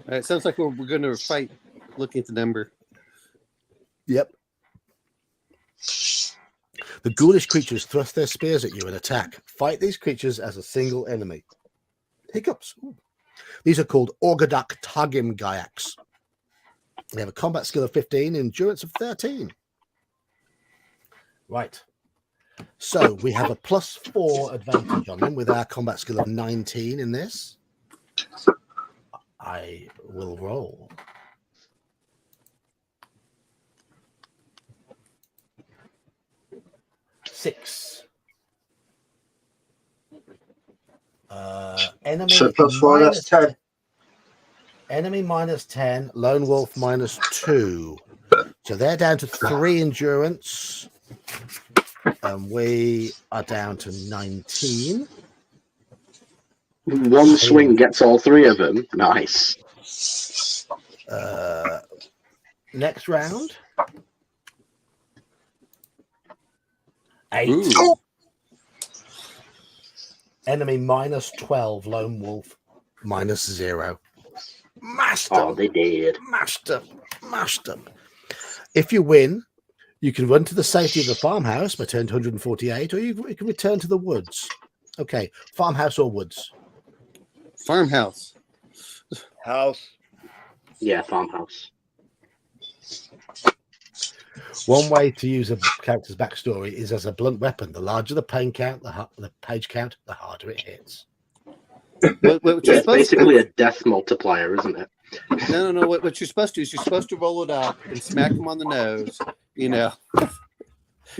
It sounds like we're going to fight. Looking at the number. Yep. The ghoulish creatures thrust their spears at you and attack. Fight these creatures as a single enemy. Hiccups. Ooh. These are called Orgodak Tagim Gayaks. They have a combat skill of 15, endurance of 13. Right. So we have a +4 advantage on them with our combat skill of 19 in this. I will roll. Six. Enemy So +4, that's 10. Enemy -10, Lone Wolf -2. So they're down to 3 endurance. And we are down to 19. One swing gets all 3 of them. Nice. Next round. 8. Ooh. Enemy -12, Lone Wolf -0. Mashed Oh, them. they did. Mashed them. If you win, you can run to the safety of the farmhouse, return to 148, or you can return to the woods. Okay, farmhouse or woods? Farmhouse. House. Yeah, farmhouse. One way to use a character's backstory is as a blunt weapon. The larger the pain count, the page count, the harder it hits. What Yeah, you're it's supposed basically a death multiplier, isn't it? No. What you're supposed to do is you're supposed to roll it up and smack them on the nose,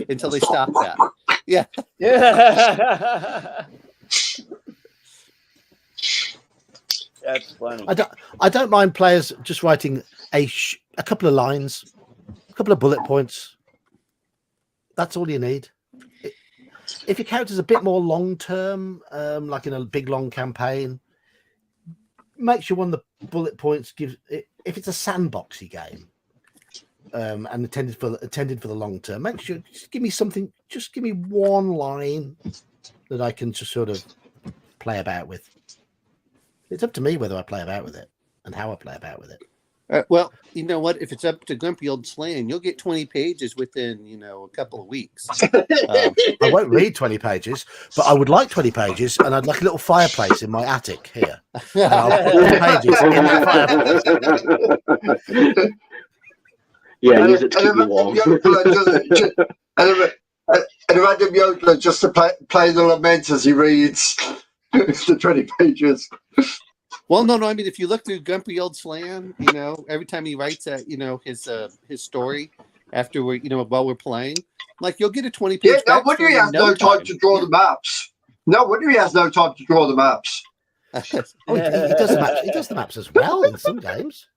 until they stop that. Yeah. Yeah. That's funny. I don't mind players just writing a couple of lines, a couple of bullet points. That's all you need. If your character's a bit more long term, like in a big long campaign, make sure one of the bullet points gives it. If it's a sandboxy game, and intended for the long term, make sure just give me something. Just give me one line that I can just sort of play about with. It's up to me whether I play about with it and how I play about with it. Well, you know what? If it's up to Grumpy Old Slan, you'll get 20 pages within, a couple of weeks. I won't read 20 pages, but I would like 20 pages, and I'd like a little fireplace in my attic here. And I'll put the pages in that fireplace. Yeah, use it to keep you warm. And Random Yodeler just to play the lament as he reads the 20 pages. Well, no. I mean, if you look through Grumpy Old Slan, every time he writes his story after while we're playing, like you'll get a 20-page. Yeah, no wonder he has no time to draw the maps. No wonder he has no time to draw the maps. Oh, he does the maps. He does the maps as well in some games.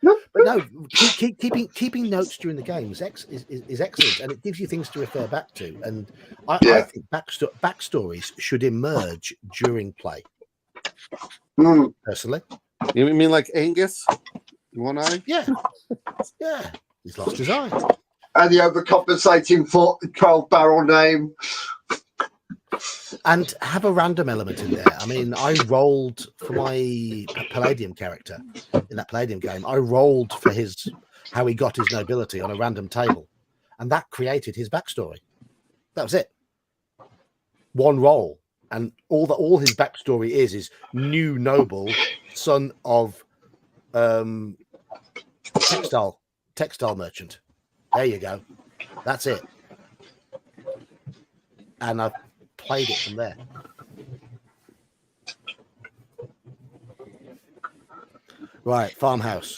But no, keeping notes during the game is excellent, and it gives you things to refer back to. And I think backstories should emerge during play. Personally, You mean like Angus? One eye? yeah, he's lost his eye. And the overcompensating for 12 barrel name. And have a random element in there. I mean, I rolled for my Palladium character in that Palladium game. I rolled for how he got his nobility on a random table, and that created his backstory. That was it. One roll, and all his backstory is new noble, son of textile merchant. There you go. That's it. and I've played it from there. Right, farmhouse.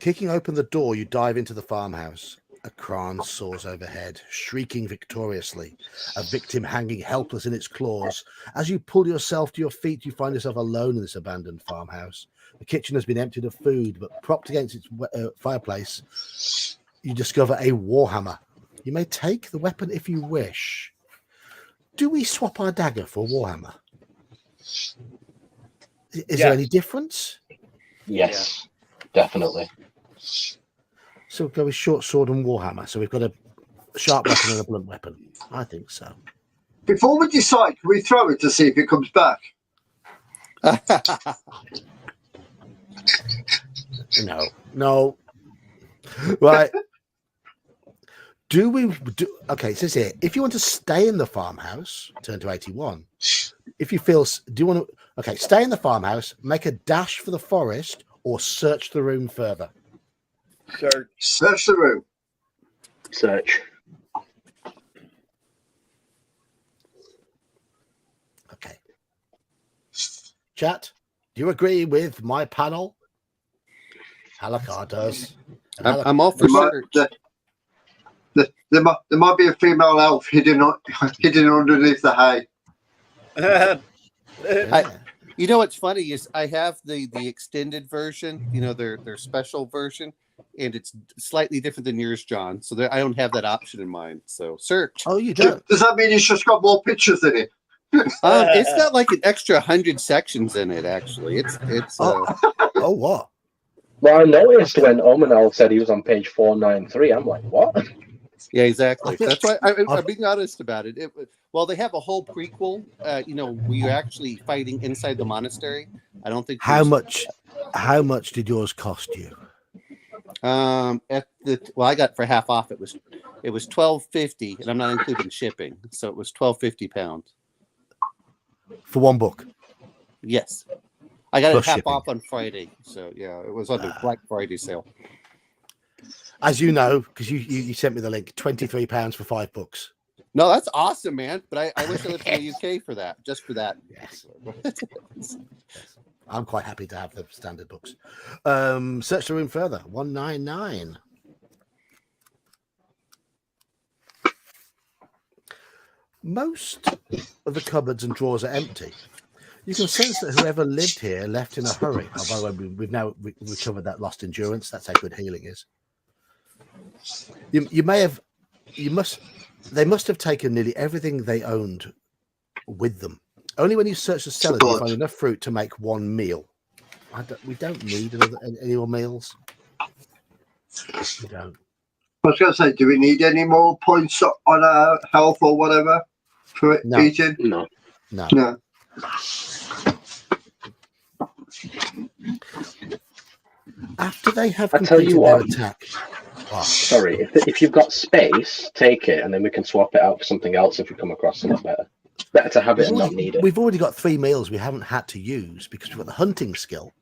Kicking open the door, you dive into the farmhouse. A crane soars overhead, shrieking victoriously, a victim hanging helpless in its claws. As you pull yourself to your feet, you find yourself alone in this abandoned farmhouse. The kitchen has been emptied of food, but propped against its fireplace, you discover a warhammer. You may take the weapon if you wish. Do we swap our dagger for a warhammer? Is there any difference? Yes, definitely. So we'll go with short sword and warhammer. So we've got a sharp weapon and a blunt weapon. I think so. Before we decide, can we throw it to see if it comes back? No. Right. Okay, it says here, if you want to stay in the farmhouse, turn to 81. If you feel, stay in the farmhouse, make a dash for the forest, or search the room further. Search the room. Search. Okay. Chat, do you agree with my panel? Halakar does. I'm all for search. There might be a female elf hidden underneath the hay. You know what's funny is I have the extended version, their special version, and it's slightly different than yours, John. So I don't have that option in mind. So search. Oh, you don't? Does that mean it's just got more pictures in it? It's got like an extra 100 sections in it. Actually, it's. Oh, what? Well, I noticed when Omanel said he was on page 493. I'm like, what? Yeah, exactly. That's why I'm being honest about it. Well, they have a whole prequel. Where you're actually fighting inside the monastery. I don't think. How much did yours cost you? I got for half off. It was $12.50, and I'm not including shipping, so it was £12.50 for one book. Yes, I got Plus it half shipping. off on Friday, so yeah, it was on the Black Friday sale. As you know, because you sent me the link, £23 for 5 books. No, that's awesome, man. But I wish I lived in the UK for that, just for that. Yes. I'm quite happy to have the standard books. Search the room further. 199. Most of the cupboards and drawers are empty. You can sense that whoever lived here left in a hurry. Oh, by the way, we've now recovered that lost endurance. That's how good healing is. They must have taken nearly everything they owned with them. Only when you search the cellar do you find enough fruit to make one meal. We don't need any more meals. We don't. I was going to say, do we need any more points on our health or whatever for eating? No. After they have I tell you completed their what. attack. Oh, Sorry, if you've got space, take it, and then we can swap it out for something else if we come across something better. Better to have it and not need it. We've already got 3 meals we haven't had to use because we've got the hunting skill.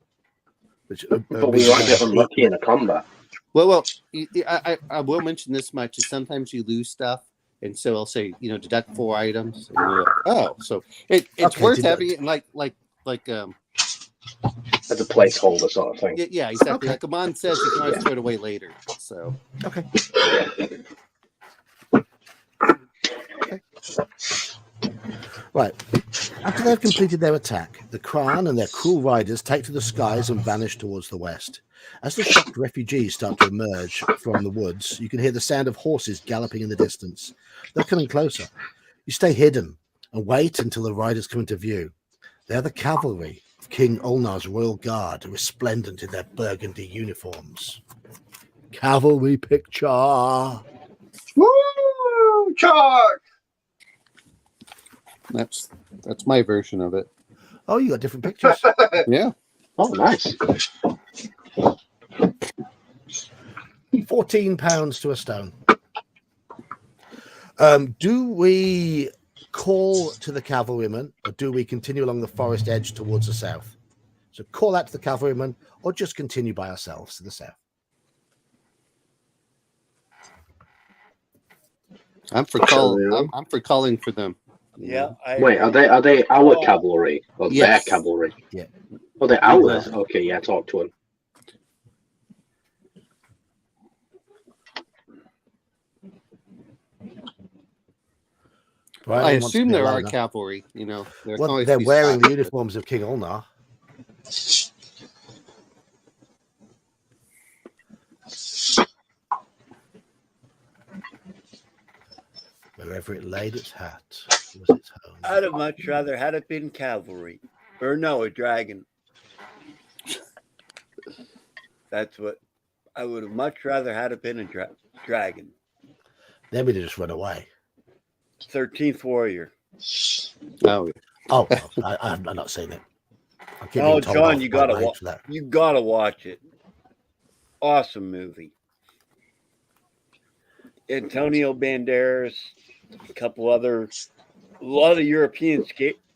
But we might get unlucky in a combat. Well, I will mention this much: is sometimes you lose stuff, and so I'll say, deduct 4 items. And you're like, oh, so it's worth having it, and like As a placeholder sort of thing. Yeah, exactly. Okay. Like Amon says, you can always throw it away later. So okay. Right. After they've completed their attack, the Kran and their cruel riders take to the skies and vanish towards the west. As the shocked refugees start to emerge from the woods, you can hear the sound of horses galloping in the distance. They're coming closer. You stay hidden and wait until the riders come into view. They're the cavalry of King Ulnar's royal guard, resplendent in their burgundy uniforms. Cavalry picture. Woo! Charge! that's my version of it. Oh, you got different pictures. Yeah. Oh, nice. £14 to a stone. Do we call to the cavalryman, or do we continue along the forest edge towards the south? So call out to the cavalryman, or just continue by ourselves to the south. I'm for calling for them. Yeah. Wait, are they our cavalry or Yes. their cavalry? Yeah. Oh, they're ours. Okay, yeah, talk to him. Right, I he wants to assume be there alone, are huh? cavalry. You know, there can Well, always they're be wearing the spots. uniforms of King Ulnar. Wherever it laid its hat was its home. I'd have much rather had it been cavalry, or no, a dragon. That's what I would have much rather had it been a dragon. Then we'd have just run away. 13th warrior. Oh, yeah. Oh, well, I'm not seen it. I keep Oh, being told John, off you by gotta mates for that. You gotta watch it. Awesome movie. Antonio Banderas, a lot of European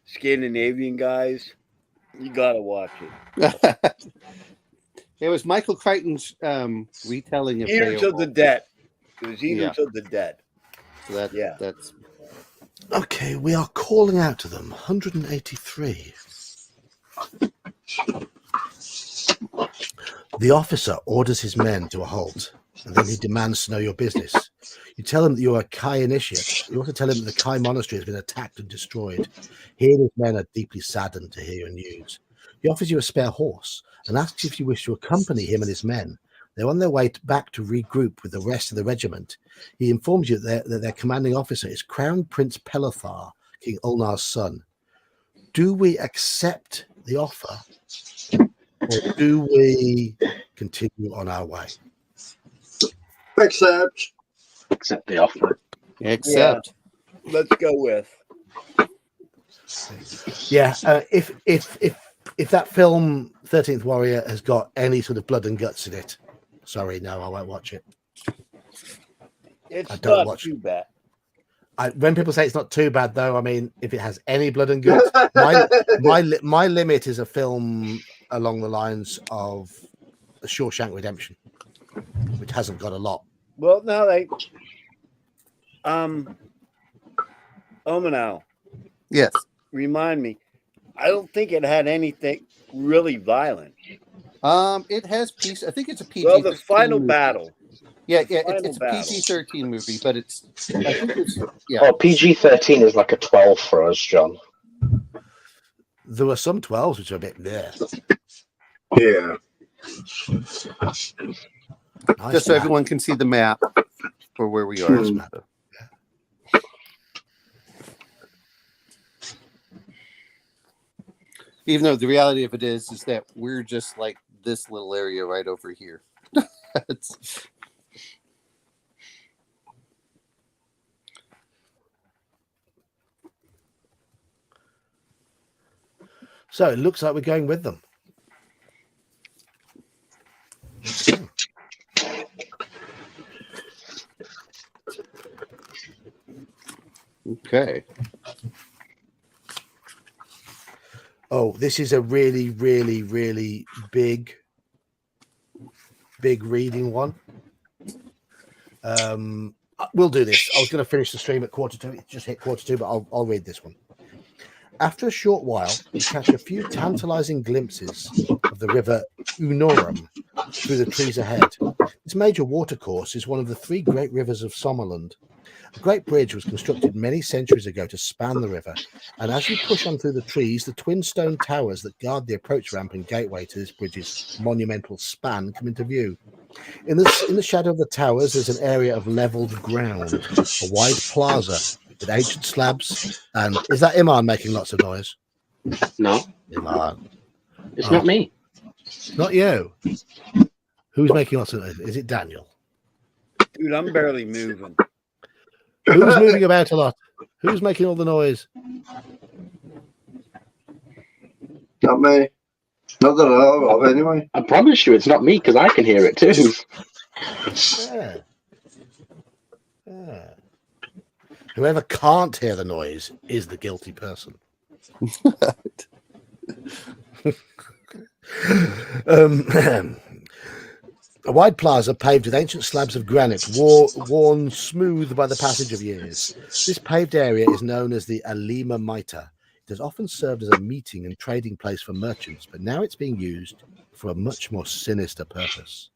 Scandinavian guys. You gotta watch it. It was Michael Crichton's retelling of Eaters of the Beowulf. Dead. It was Eaters of the Dead. So Yeah. that's Okay, we are calling out to them. 183. The officer orders his men to a halt, and then he demands to know your business. You tell him that you're a Kai initiate. You also tell him that the Kai monastery has been attacked and destroyed. He and his men are deeply saddened to hear your news. He offers you a spare horse and asks if you wish to accompany him and his men. They're on their way back to regroup with the rest of the regiment. He informs you that their commanding officer is Crown Prince Pelethar, King Ulnar's son. Do we accept the offer, or do we continue on our way? Accept. Accept the offer. except. Let's go with. Yeah, if that film 13th Warrior has got any sort of blood and guts in it, sorry, no, I won't watch it. It's I don't not watch- too bad. When people say it's not too bad, though, I mean, if it has any blood and guts, my limit is a film along the lines of The Shawshank Redemption, which hasn't got a lot. Well, no, they. Omanau, Yes. remind me. I don't think it had anything really violent. It has I think it's a PG. Well, the final battle. Yeah, final it's a battle. PG-13 movie, but it's. I think it's. Yeah. Oh, PG-13 is like a 12 for us, John. There were some 12s which are a bit there. Yeah. Nice Just so map. everyone can see the map for where we are. Nice map. Even though the reality of it is that we're just like this little area right over here. It's, So it looks like we're going with them. okay. Oh, this is a really, really, really big reading one. We'll do this. I was going to finish the stream at 1:45. It just hit 1:45, but I'll read this one. After a short while, you catch a few tantalizing glimpses of the river Unorum through the trees ahead. This major watercourse is one of the three great rivers of Sommerland. A great bridge was constructed many centuries ago to span the river, and as you push on through the trees, the twin stone towers that guard the approach ramp and gateway to this bridge's monumental span come into view. In the shadow of the towers, there's an area of leveled ground, a wide plaza with ancient slabs. And is that Iman making lots of noise? No, Iman, it's not me. not you. Who's making lots of noise? Is it Daniel? Dude, I'm barely moving. Who's moving about a lot? Who's making all the noise? Not me. Not that I know of, anyway. I promise you it's not me because I can hear it too. Yeah. Yeah. Whoever can't hear the noise is the guilty person. A wide plaza paved with ancient slabs of granite, worn smooth by the passage of years. This paved area is known as the Alima Mitre. It has often served as a meeting and trading place for merchants, but now it's being used for a much more sinister purpose.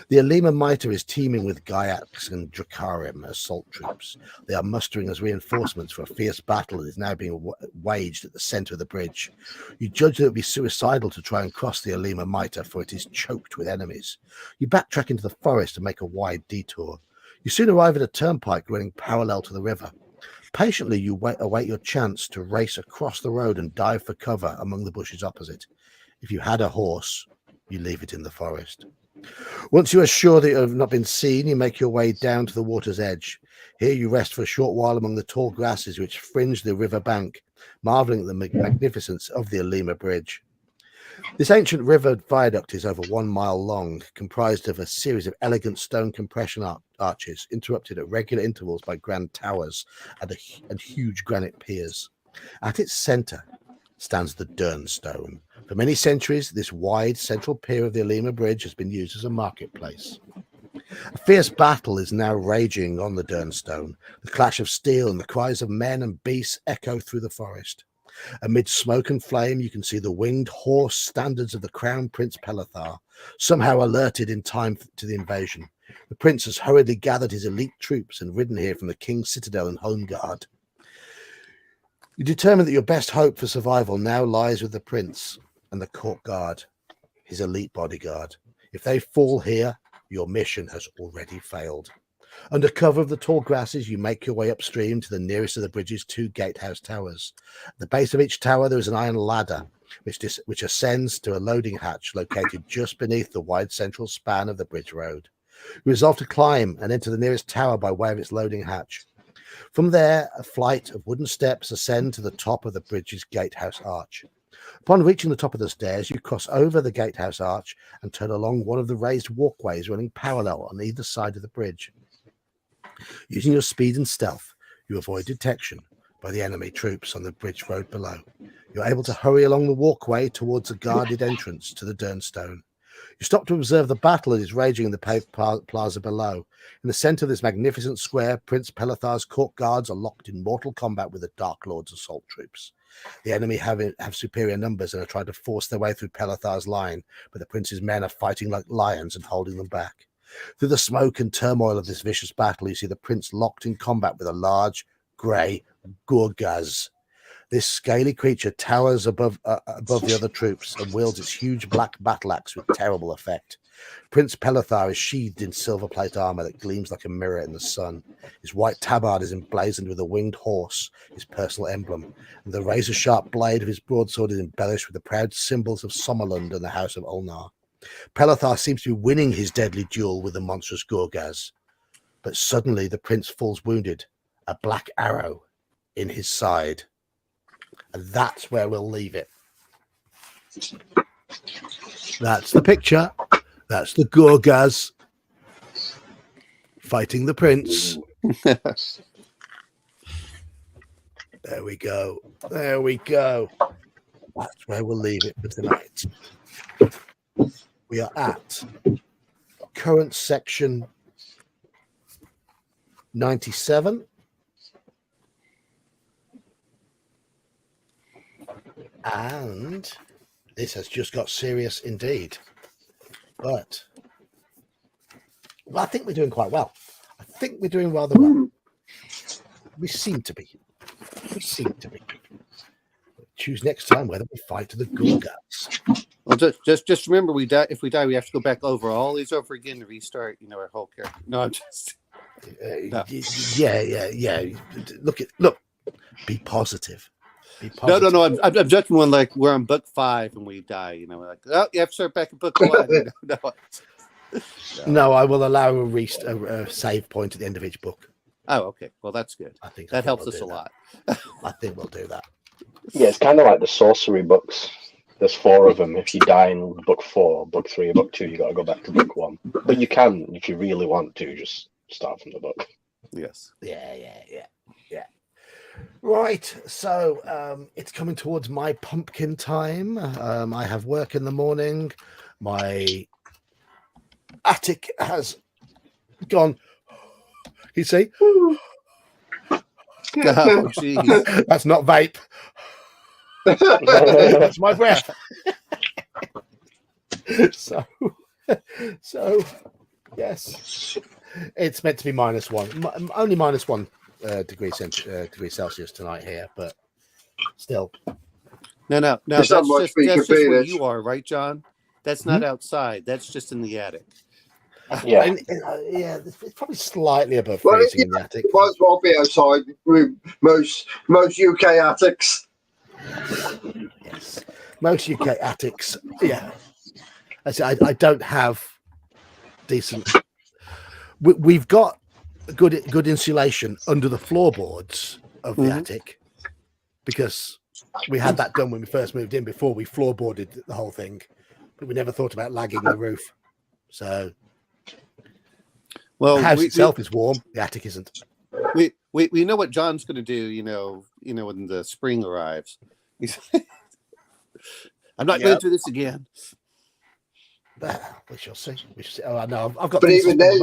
The Alima Mitre is teeming with Gyaks and Drakarim assault troops. They are mustering as reinforcements for a fierce battle that is now being waged at the centre of the bridge. You judge that it would be suicidal to try and cross the Alima Mitre, for it is choked with enemies. You backtrack into the forest and make a wide detour. You soon arrive at a turnpike running parallel to the river. Patiently, you await your chance to race across the road and dive for cover among the bushes opposite. If you had a horse, you leave it in the forest. Once you are sure that you have not been seen, you make your way down to the water's edge. Here you rest for a short while among the tall grasses which fringe the river bank, marveling at the magnificence of the Alima Bridge. This ancient river viaduct is over 1 mile long, comprised of a series of elegant stone compression arches, interrupted at regular intervals by grand towers and huge granite piers. At its centre stands the Durnstone. For many centuries, this wide central pier of the Alima Bridge has been used as a marketplace. A fierce battle is now raging on the Durnstone. The clash of steel and the cries of men and beasts echo through the forest. Amid smoke and flame, you can see the winged horse standards of the Crown Prince Pelethar, somehow alerted in time to the invasion. The prince has hurriedly gathered his elite troops and ridden here from the king's citadel and home guard. You determine that your best hope for survival now lies with the prince and the court guard, his elite bodyguard. If they fall here, your mission has already failed. Under cover of the tall grasses, you make your way upstream to the nearest of the bridge's 2 gatehouse towers. At the base of each tower, there is an iron ladder, which ascends to a loading hatch located just beneath the wide central span of the bridge road. You resolve to climb and enter the nearest tower by way of its loading hatch. From there, a flight of wooden steps ascend to the top of the bridge's gatehouse arch. Upon reaching the top of the stairs, you cross over the gatehouse arch and turn along one of the raised walkways running parallel on either side of the bridge. Using your speed and stealth, you avoid detection by the enemy troops on the bridge road below. You're able to hurry along the walkway towards a guarded entrance to the Durnstone. You stop to observe the battle that is raging in the paved plaza below. In the center of this magnificent square, Prince Pelethar's court guards are locked in mortal combat with the Dark Lord's assault troops. The enemy have superior numbers and are trying to force their way through Pelethar's line, but the prince's men are fighting like lions and holding them back. Through the smoke and turmoil of this vicious battle, you see the prince locked in combat with a large, grey Gorgaz. This scaly creature towers above the other troops and wields its huge black battle axe with terrible effect. Prince Pelethar is sheathed in silver plate armor that gleams like a mirror in the sun. His white tabard is emblazoned with a winged horse, his personal emblem, and the razor-sharp blade of his broadsword is embellished with the proud symbols of Sommerlund and the House of Ulnar. Pelethar seems to be winning his deadly duel with the monstrous Gorgaz, but suddenly the prince falls wounded, a black arrow in his side. And that's where we'll leave it. That's the picture. That's the Gorgaz fighting the prince. There we go. There we go. That's where we'll leave it for tonight. We are at current section 97. And this has just got serious indeed. But I think we're doing quite well. I think we're doing rather well. We seem to be. We seem to be. Choose next time whether we fight the Gorgaz. Well, just remember, we die. If we die, we have to go back over all these over again to restart. Our whole character. No, I'm just. No. Yeah. Look. Be positive. No. I'm judging one like we're on book 5 and we die. We're like, oh, you have to start back at book 1. No, I will allow a save point at the end of each book. Oh, okay. Well, that's good. I think that helps we'll us a lot. I think we'll do that. Yeah, it's kind of like the sorcery books. There's 4 of them. If you die in book 4, book 3, or book 2, you got to go back to book 1. But you can, if you really want to, just start from the book. Yes. Yeah. Right, so it's coming towards my pumpkin time. I have work in the morning. My attic has gone. You see, Oh, jeez. that's not vape. That's my breath. so yes, it's meant to be -1, only -1 degree Celsius tonight here, but still. No. It's That's not much just, we that's can just beat where it. you are, right, John? That's not outside. That's just in the attic. Yeah. Yeah, it's probably slightly above Well, freezing in the attic. Might as well be outside with most UK attics. Yes, most UK attics. Yeah, I don't have decent. We've got good insulation under the floorboards of the attic because we had that done when we first moved in. Before we floorboarded the whole thing, but we never thought about lagging the roof. So Well, the house itself is warm. The attic isn't. we know what John's going to do. You know when the spring arrives. I'm not going to do this again. We shall see. We shall see. Oh, no, I've got. But even then,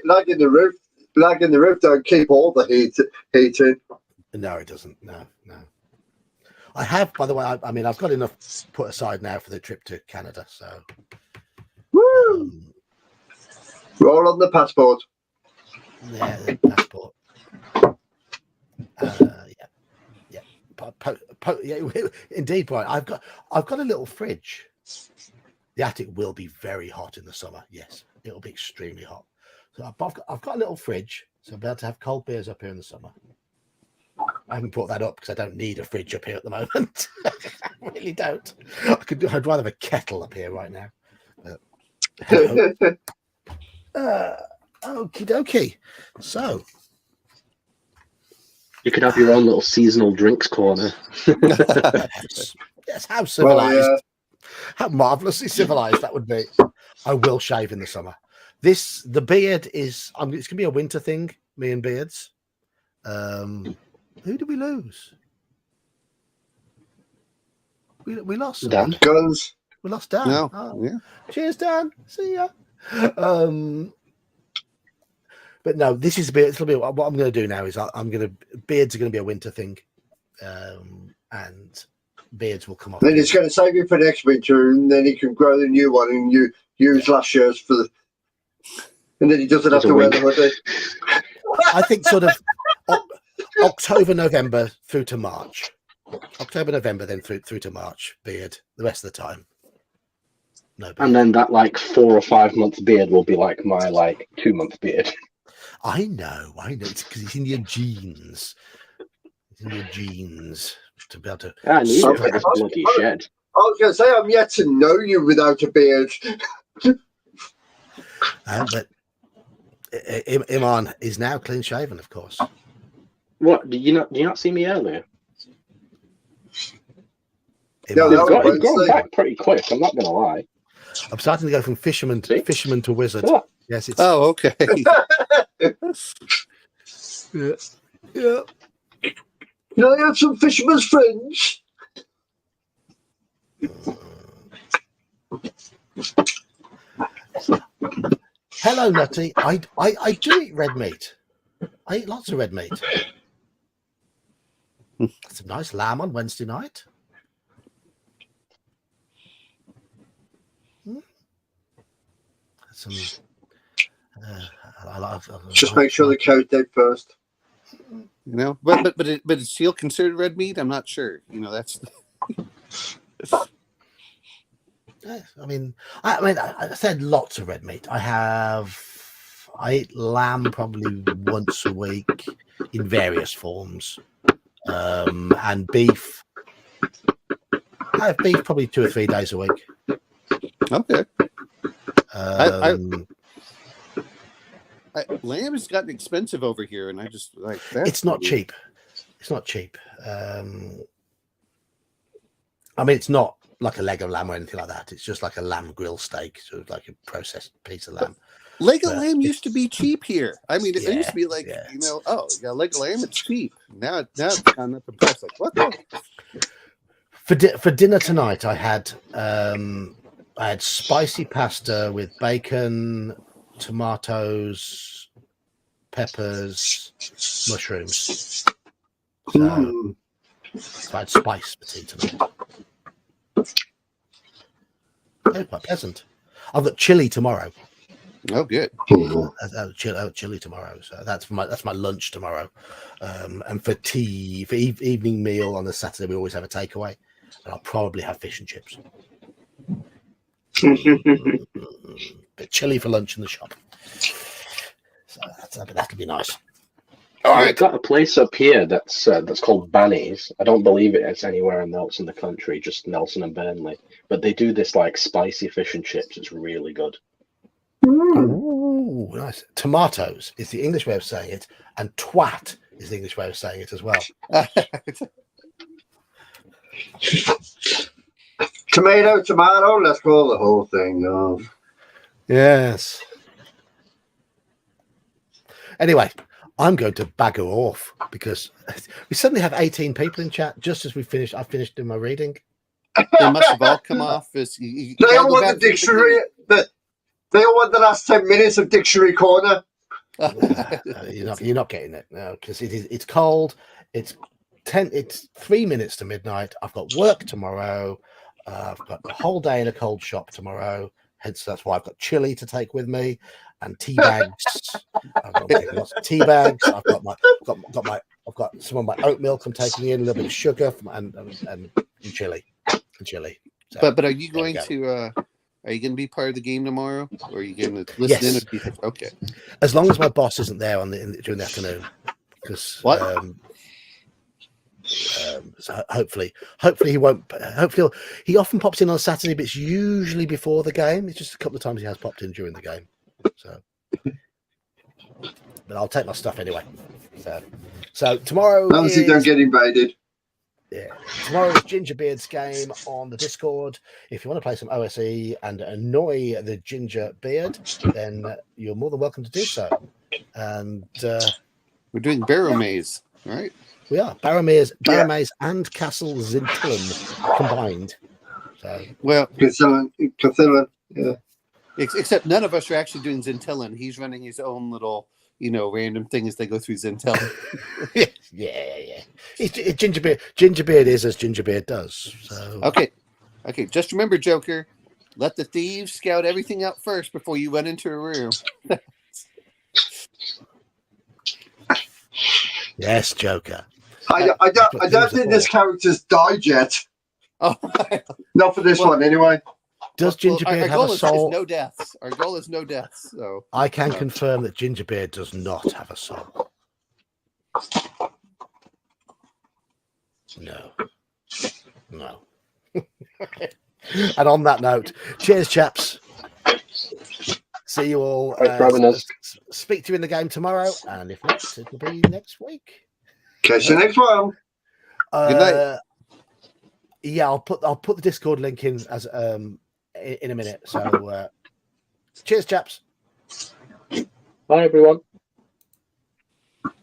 lagging the roof don't keep all the heat in. No, it doesn't. No. I have, by the way. I mean, I've got enough put aside now for the trip to Canada. So, Woo! Roll on the passport. Yeah, the passport. Yeah. Indeed, Brian. I've got a little fridge. The attic will be very hot in the summer. Yes, it'll be extremely hot. So I've got a little fridge, so I'll be able to have cold beers up here in the summer. I haven't brought that up because I don't need a fridge up here at the moment. I really don't. I'd rather have a kettle up here right now. Okie dokie. So You could have your own little seasonal drinks corner. yes, how civilized. Well, yeah. How marvelously civilized that would be. I will shave in the summer. The beard is. It's gonna be a winter thing. Me and beards. Who did we lose? We lost Dan. Guns. We lost Dan. No, Oh. yeah. Cheers, Dan. See ya. But no, this is a bit. It'll be what I'm going to do now is beards are going to be a winter thing, and beards will come off. Then he's going to save it for next winter, and then he can grow the new one and use last year's for the. And then he doesn't have to wear the hoodie. I think sort of October, November through to March. October, November, then through to March. Beard the rest of the time. No beard. And then that 4 or 5 month beard will be like my 2-month beard. I know. It's because it's in your genes. It's in your genes to be able to. I need it for this bloody shed. I was going to say, I'm yet to know you without a beard. But Iman is now clean shaven, of course. What? Did you not see me earlier? No, It's no. gone back pretty quick, I'm not going to lie. I'm starting to go from fisherman to wizard. Yeah. Yes, it's. Oh, okay. Yeah. Can I have some fisherman's friends? Hello, Nutty. I do eat red meat. I eat lots of red meat. Some nice lamb on Wednesday night. Some. Just make sure the cow's dead first. But it's still considered red meat. I'm not sure. That's. I said lots of red meat. I eat lamb probably once a week in various forms, and beef. I have beef probably 2 or 3 days a week. Okay. Lamb has gotten expensive over here, and I just like that. It's not cheap. It's not cheap. It's not like a leg of lamb or anything like that. It's just like a lamb grill steak, sort of like a processed piece of lamb. Leg of lamb used to be cheap here. It used to be you got leg of lamb, it's cheap. Now it's gone up in price. Like, what the? For dinner tonight, I had I had spicy pasta with bacon, tomatoes, peppers, mushrooms. So Mm. I had spice tea tonight. They're quite pleasant. I've got chili tomorrow. Oh, good. Chili tomorrow. So that's my lunch tomorrow. And for tea, for evening meal on the Saturday, we always have a takeaway, and I'll probably have fish and chips. Bit chilly for lunch in the shop. So that'll be nice. I've got a place up here that's called Banny's. I don't believe it's anywhere else in the country, just Nelson and Burnley. But they do this like spicy fish and chips. It's really good. Ooh, nice. Tomatoes is the English way of saying it, and twat is the English way of saying it as well. Tomato, let's call the whole thing off. Yes. Anyway, I'm going to bagger off because we suddenly have 18 people in chat just as I finished doing my reading. They must have all come off. They all want the dictionary. They all want the last 10 minutes of Dictionary Corner. You're not getting it now because it's cold. It's 3 minutes to midnight. I've got work tomorrow. I've got the whole day in a cold shop tomorrow. Hence, that's why I've got chili to take with me and tea bags. I've got lots of tea bags. I've got some of my oat milk. I'm taking in a little bit of sugar and chili. So, but are you going to? Are you going to be part of the game tomorrow, or are you going to listen in? Okay. As long as my boss isn't there during the afternoon, because so hopefully he won't. Hopefully he often pops in on Saturday, but it's usually before the game. It's just a couple of times he has popped in during the game. So, but I'll take my stuff anyway. So tomorrow. Honestly, don't get invaded. Yeah, tomorrow is Gingerbeard's game on the Discord. If you want to play some OSE and annoy the Gingerbeard, then you're more than welcome to do so. And we're doing Barrow Maze, right? We are Barrow Maze and Castle Zintillan combined. So Cathillan, yeah. Except none of us are actually doing Zintillan. He's running his own little, random thing as they go through Zintillan. yeah. Gingerbeard is as Gingerbeard does. So okay. Just remember, Joker, let the thieves scout everything out first before you run into a room. Yes, Joker. I don't think this character's died yet. Oh, not for this one, anyway. Does Gingerbeard have a soul? No deaths. Our goal is no deaths. So I can confirm that Gingerbeard does not have a soul. No. And on that note, cheers, chaps. See you all. Speak to you in the game tomorrow, and if not, it'll be next week. Catch you next one. Good night. Yeah, I'll put the Discord link in as in a minute. So cheers, chaps. Bye, everyone.